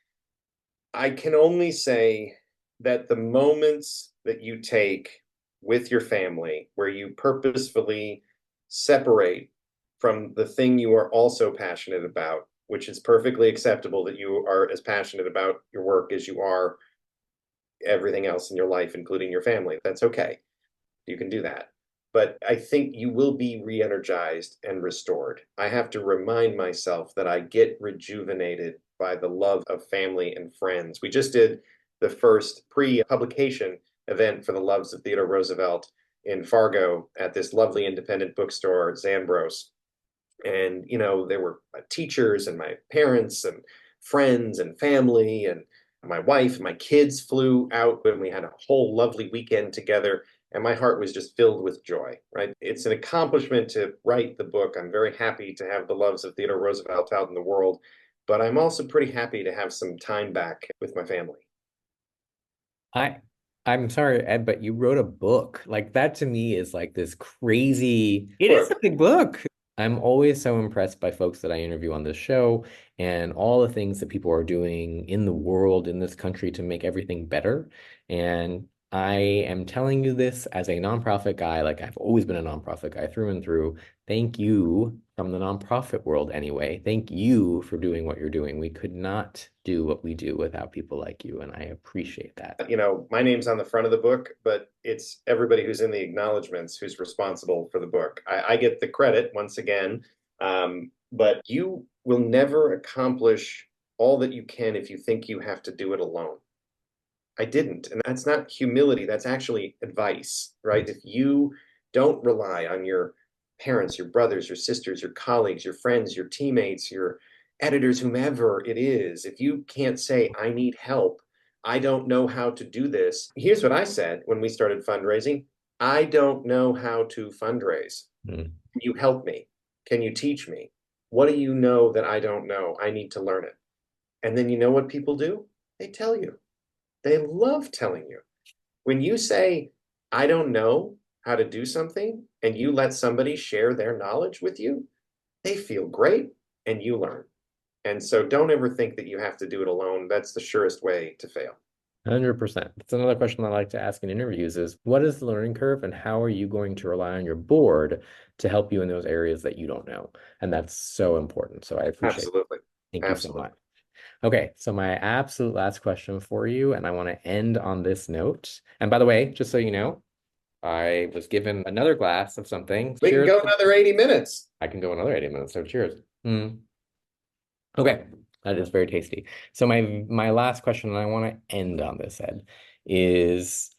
I can only say that the moments that you take with your family, where you purposefully separate from the thing you are also passionate about, which is perfectly acceptable that you are as passionate about your work as you are everything else in your life, including your family. That's okay. You can do that. But I think you will be re-energized and restored. I have to remind myself that I get rejuvenated by the love of family and friends. We just did the first pre-publication event for the Loves of Theodore Roosevelt in Fargo at this lovely independent bookstore, Zambros. And, there were my teachers and my parents and friends and family and my wife and my kids flew out and we had a whole lovely weekend together. And my heart was just filled with joy, right? It's an accomplishment to write the book. I'm very happy to have the Loves of Theodore Roosevelt out in the world, but I'm also pretty happy to have some time back with my family. I I'm sorry, Ed, but you wrote a book. Like that to me is like this crazy, it is a big book. I'm always so impressed by folks that I interview on this show and all the things that people are doing in the world, in this country to make everything better. And I am telling you this as a nonprofit guy, like I've always been a nonprofit guy through and through. Thank you from the nonprofit world anyway. Thank you for doing what you're doing. We could not do what we do without people like you, and I appreciate that. My name's on the front of the book, but it's everybody who's in the acknowledgments who's responsible for the book. I get the credit once again, but you will never accomplish all that you can if you think you have to do it alone. I didn't. And that's not humility. That's actually advice, right? If you don't rely on your parents, your brothers, your sisters, your colleagues, your friends, your teammates, your editors, whomever it is, if you can't say, I need help, I don't know how to do this. Here's what I said when we started fundraising. I don't know how to fundraise. Can you help me? Can you teach me? What do you know that I don't know? I need to learn it. And then you know what people do? They tell you. They love telling you. When you say, I don't know how to do something, and you let somebody share their knowledge with you, they feel great and you learn. And so don't ever think that you have to do it alone. That's the surest way to fail. 100%. That's another question I like to ask in interviews is what is the learning curve and how are you going to rely on your board to help you in those areas that you don't know? And that's so important. So I appreciate Absolutely. it. Thank you so much. Okay, so my absolute last question for you, and I want to end on this note. And by the way, just so you know, I was given another glass of something. We can Cheers. go another 80 minutes. I can go another 80 minutes, so cheers. Okay, that is very tasty. So my last question, and I want to end on this, Ed, is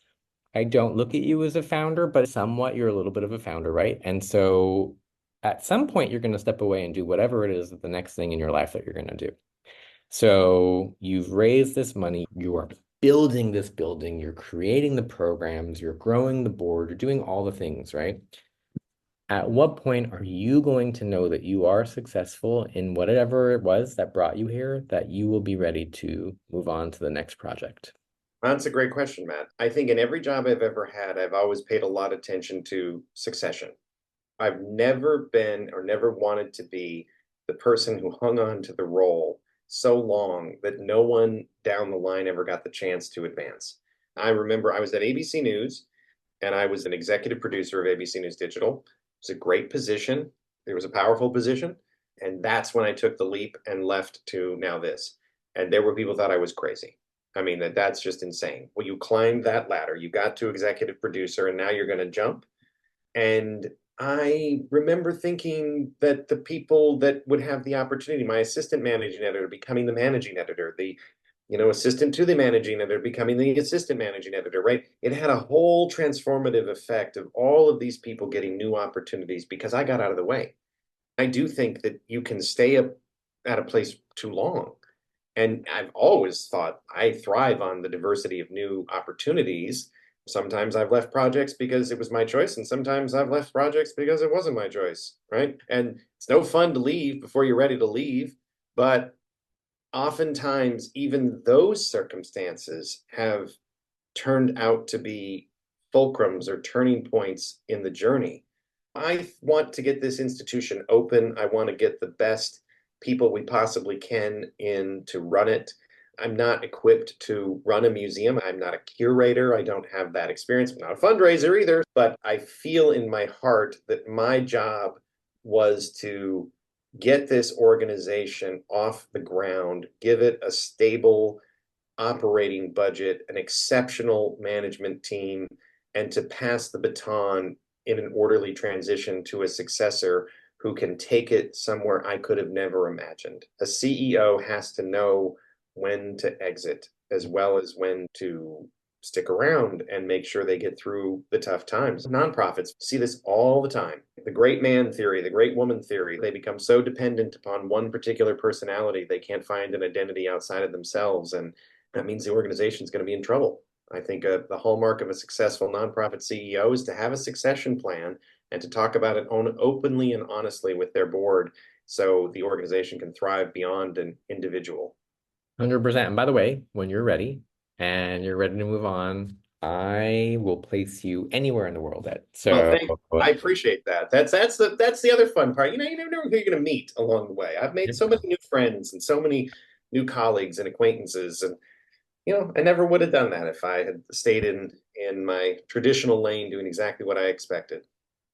I don't look at you as a founder, but somewhat you're a little bit of a founder, right? And so at some point you're going to step away and do whatever it is that the next thing in your life that you're going to do. So you've raised this money, you are building this building, you're creating the programs, you're growing the board, you're doing all the things, right? At what point are you going to know that you are successful in whatever it was that brought you here, that you will be ready to move on to the next project? That's a great question, Matt. I think in every job I've ever had, I've always paid a lot of attention to succession. I've never been or never wanted to be the person who hung on to the role so long that no one down the line ever got the chance to advance. I remember I was at ABC News and I was an executive producer of ABC News Digital. It was a great position. It was a powerful position. And that's when I took the leap and left to now this. And there were people thought I was crazy. I mean, that's just insane. Well, you climbed that ladder, you got to executive producer, and now you're going to jump. And I remember thinking that the people that would have the opportunity, my assistant managing editor becoming the managing editor, the assistant to the managing editor becoming the assistant managing editor, right? It had a whole transformative effect of all of these people getting new opportunities because I got out of the way. I do think that you can stay up at a place too long. And I've always thought I thrive on the diversity of new opportunities. Sometimes I've left projects because it was my choice, and sometimes I've left projects because it wasn't my choice, right? And it's no fun to leave before you're ready to leave, but oftentimes even those circumstances have turned out to be fulcrums or turning points in the journey. I want to get this institution open. I want to get the best people we possibly can in to run it. I'm not equipped to run a museum. I'm not a curator. I don't have that experience. I'm not a fundraiser either. But I feel in my heart that my job was to get this organization off the ground, give it a stable operating budget, an exceptional management team, and to pass the baton in an orderly transition to a successor who can take it somewhere I could have never imagined. A CEO has to know when to exit as well as when to stick around and make sure they get through the tough times. Nonprofits see this all the time. The great man theory, the great woman theory, they become so dependent upon one particular personality, they can't find an identity outside of themselves. And that means the organization is going to be in trouble. I think the hallmark of a successful nonprofit CEO is to have a succession plan and to talk about it openly and honestly with their board so the organization can thrive beyond an individual. 100%. And by the way, when you're ready and you're ready to move on, I will place you anywhere in the world, Ed. So I appreciate that. That's the other fun part. You never know who you're going to meet along the way. I've made so many new friends and so many new colleagues and acquaintances, and I never would have done that if I had stayed in my traditional lane doing exactly what I expected.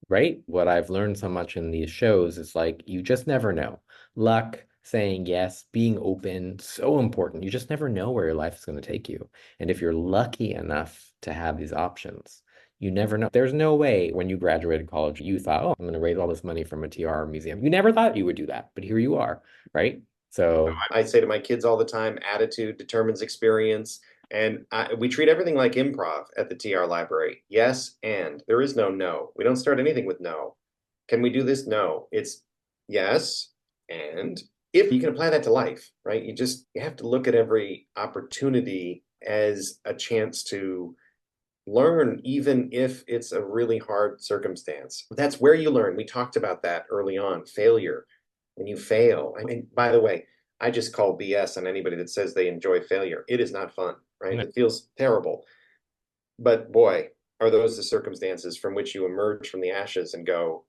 Right? What I've learned so much in these shows is like you just never know. Luck, saying yes, being open, so important. You just never know where your life is going to take you. And if you're lucky enough to have these options, you never know. There's no way when you graduated college, you thought, oh, I'm going to raise all this money from a TR museum. You never thought you would do that, but here you are, right? So I say to my kids all the time, attitude determines experience. And we treat everything like improv at the TR library. Yes, and there is no. We don't start anything with no. Can we do this? No. It's yes, and if you can apply that to life, right? You have to look at every opportunity as a chance to learn, even if it's a really hard circumstance. That's where you learn. We talked about that early on, failure. When you fail, I mean, by the way, I just call BS on anybody that says they enjoy failure. It is not fun, right? No. It feels terrible. But boy, are those the circumstances from which you emerge from the ashes and go,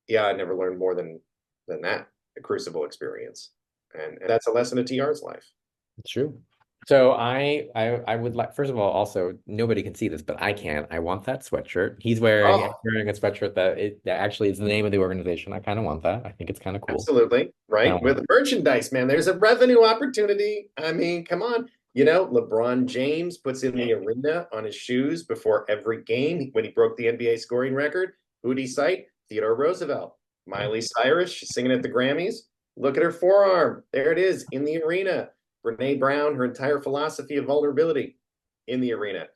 yeah, I never learned more than that, a crucible experience. And that's a lesson of TR's life. it's true. So I would like, first of all, also nobody can see this, but I can. I want that sweatshirt. He's wearing a sweatshirt that actually is the name of the organization. I kind of want that. I think it's kind of cool. Absolutely, right? With merchandise, man, there's a revenue opportunity. I mean, come on. LeBron James puts in the arena on his shoes before every game. When he broke the NBA scoring record, who'd he cite? Theodore Roosevelt. Miley Cyrus, she's singing at the Grammys. Look at her forearm. There it is in the arena. Brene Brown, her entire philosophy of vulnerability in the arena.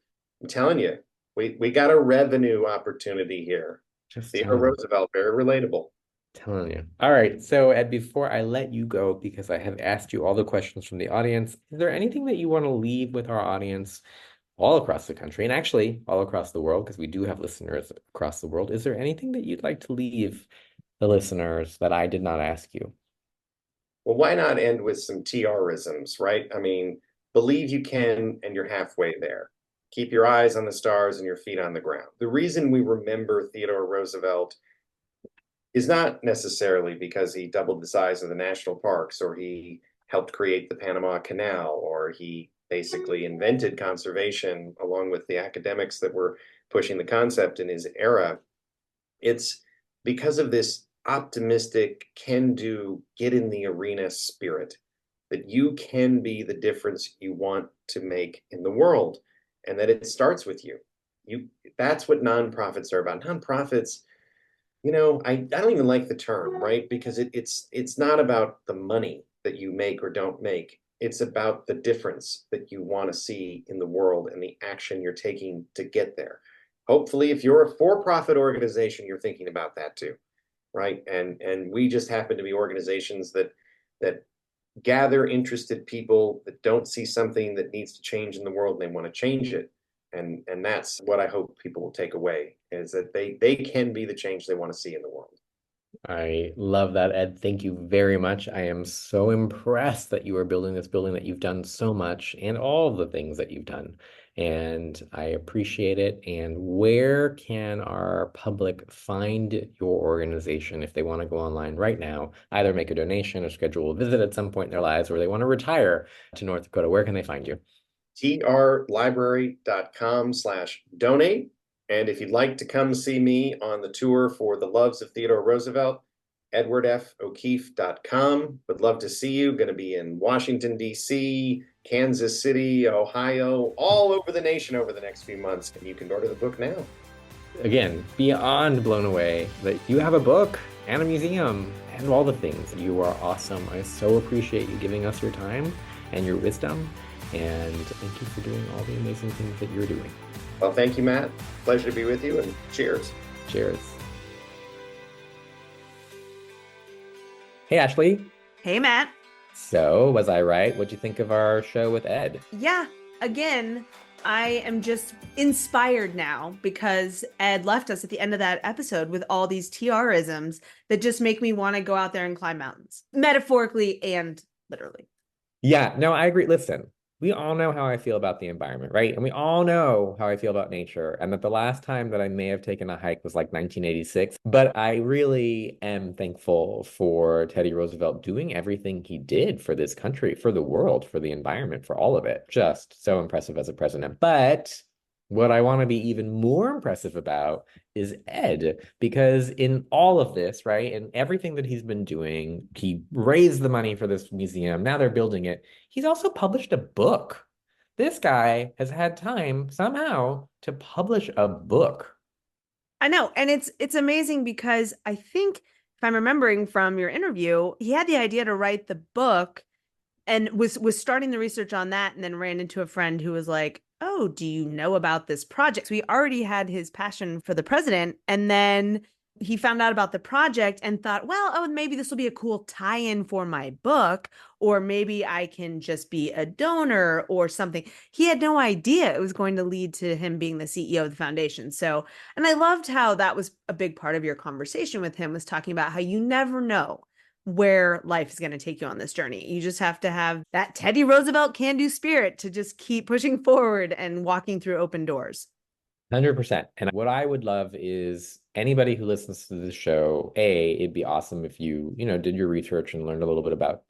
I'm telling you, we got a revenue opportunity here. Theodore Roosevelt, very relatable. Telling you. All right. So, Ed, before I let you go, because I have asked you all the questions from the audience, is there anything that you want to leave with our audience all across the country and actually all across the world, because we do have listeners across the world? Is there anything that you'd like to leave the listeners that I did not ask you? Well, why not end with some TRisms, right? I mean, believe you can and you're halfway there. Keep your eyes on the stars and your feet on the ground. The reason we remember Theodore Roosevelt is not necessarily because he doubled the size of the national parks or he helped create the Panama Canal or he basically invented conservation along with the academics that were pushing the concept in his era. It's because of this optimistic, can-do, get in the arena spirit that you can be the difference you want to make in the world and that it starts with you. That's what nonprofits are about. Nonprofits, I don't even like the term, right? Because it's not about the money that you make or don't make. It's about the difference that you want to see in the world and the action you're taking to get there. Hopefully, if you're a for-profit organization, you're thinking about that too, right? And we just happen to be organizations that gather interested people that don't see something that needs to change in the world and they want to change it. And that's what I hope people will take away is that they can be the change they want to see in the world. I love that, Ed. Thank you very much. I am so impressed that you are building this building, that you've done so much and all the things that you've done. and I appreciate it. And where can our public find your organization if they want to go online right now, either make a donation or schedule a visit at some point in their lives, or they want to retire to North Dakota? Where can they find you? trlibrary.com/donate. And if you'd like to come see me on the tour for the Loves of Theodore Roosevelt, edwardfokeefe.com. Would love to see you. Going to be in Washington, D.C., Kansas City, Ohio, all over the nation over the next few months. And you can order the book now. Again, beyond blown away that you have a book and a museum and all the things. You are awesome. I so appreciate you giving us your time and your wisdom. And thank you for doing all the amazing things that you're doing. Well, thank you, Matt. Pleasure to be with you, and cheers. Cheers. Hey, Ashley. Hey, Matt. So, was I right? What'd you think of our show with Ed? Yeah, again, I am just inspired now because Ed left us at the end of that episode with all these TR-isms that just make me want to go out there and climb mountains, metaphorically and literally. Yeah, no, I agree. Listen, we all know how I feel about the environment, right? And we all know how I feel about nature. And that the last time that I may have taken a hike was like 1986. But I really am thankful for Teddy Roosevelt doing everything he did for this country, for the world, for the environment, for all of it. Just so impressive as a president. But what I want to be even more impressive about is Ed, because in all of this, right, and everything that he's been doing, he raised the money for this museum. Now they're building it. He's also published a book. This guy has had time somehow to publish a book. I know. And it's amazing because I think, if I'm remembering from your interview, he had the idea to write the book and was starting the research on that, and then ran into a friend who was like, oh, do you know about this project? So he already had his passion for the president. And then he found out about the project and thought, well, oh, maybe this will be a cool tie-in for my book, or maybe I can just be a donor or something. He had no idea it was going to lead to him being the CEO of the foundation. So, and I loved how that was a big part of your conversation with him, was talking about how you never know where life is going to take you on this journey. You just have to have that Teddy Roosevelt can-do spirit to just keep pushing forward and walking through open doors. 100%. And what I would love is anybody who listens to the show, it'd be awesome if you did your research and learned a little bit about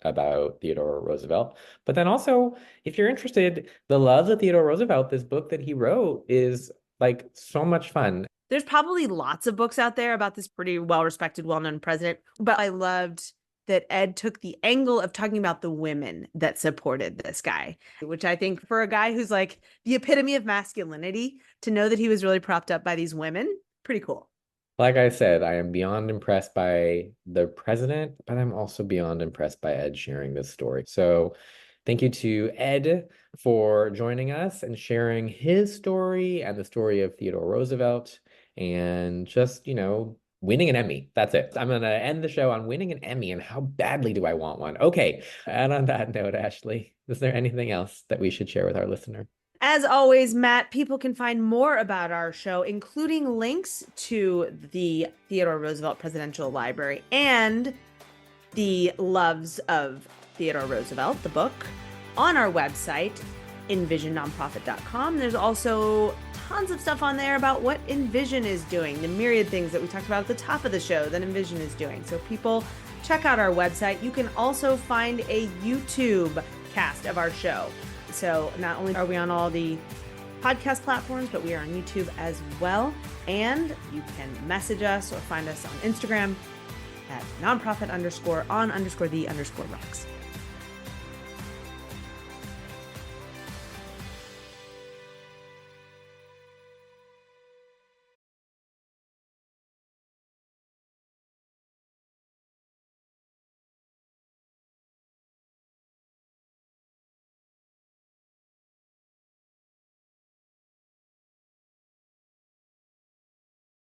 Theodore Roosevelt. But then also, if you're interested, The Loves of Theodore Roosevelt, this book that he wrote, is like so much fun. There's probably lots of books out there about this pretty well-respected, well-known president, but I loved that Ed took the angle of talking about the women that supported this guy, which I think for a guy who's like the epitome of masculinity, to know that he was really propped up by these women, pretty cool. Like I said, I am beyond impressed by the president, but I'm also beyond impressed by Ed sharing this story. So thank you to Ed for joining us and sharing his story and the story of Theodore Roosevelt, and just, winning an Emmy. That's it. I'm going to end the show on winning an Emmy, and how badly do I want one? Okay. And on that note, Ashley, is there anything else that we should share with our listener? As always, Matt, people can find more about our show, including links to the Theodore Roosevelt Presidential Library and the Loves of Theodore Roosevelt, the book, on our website, envisionnonprofit.com. There's also tons of stuff on there about what Envision is doing, the myriad things that we talked about at the top of the show that Envision is doing. So people, check out our website. You can also find a YouTube cast of our show. So not only are we on all the podcast platforms, but we are on YouTube as well. And you can message us or find us on Instagram at nonprofit_on_the_rocks.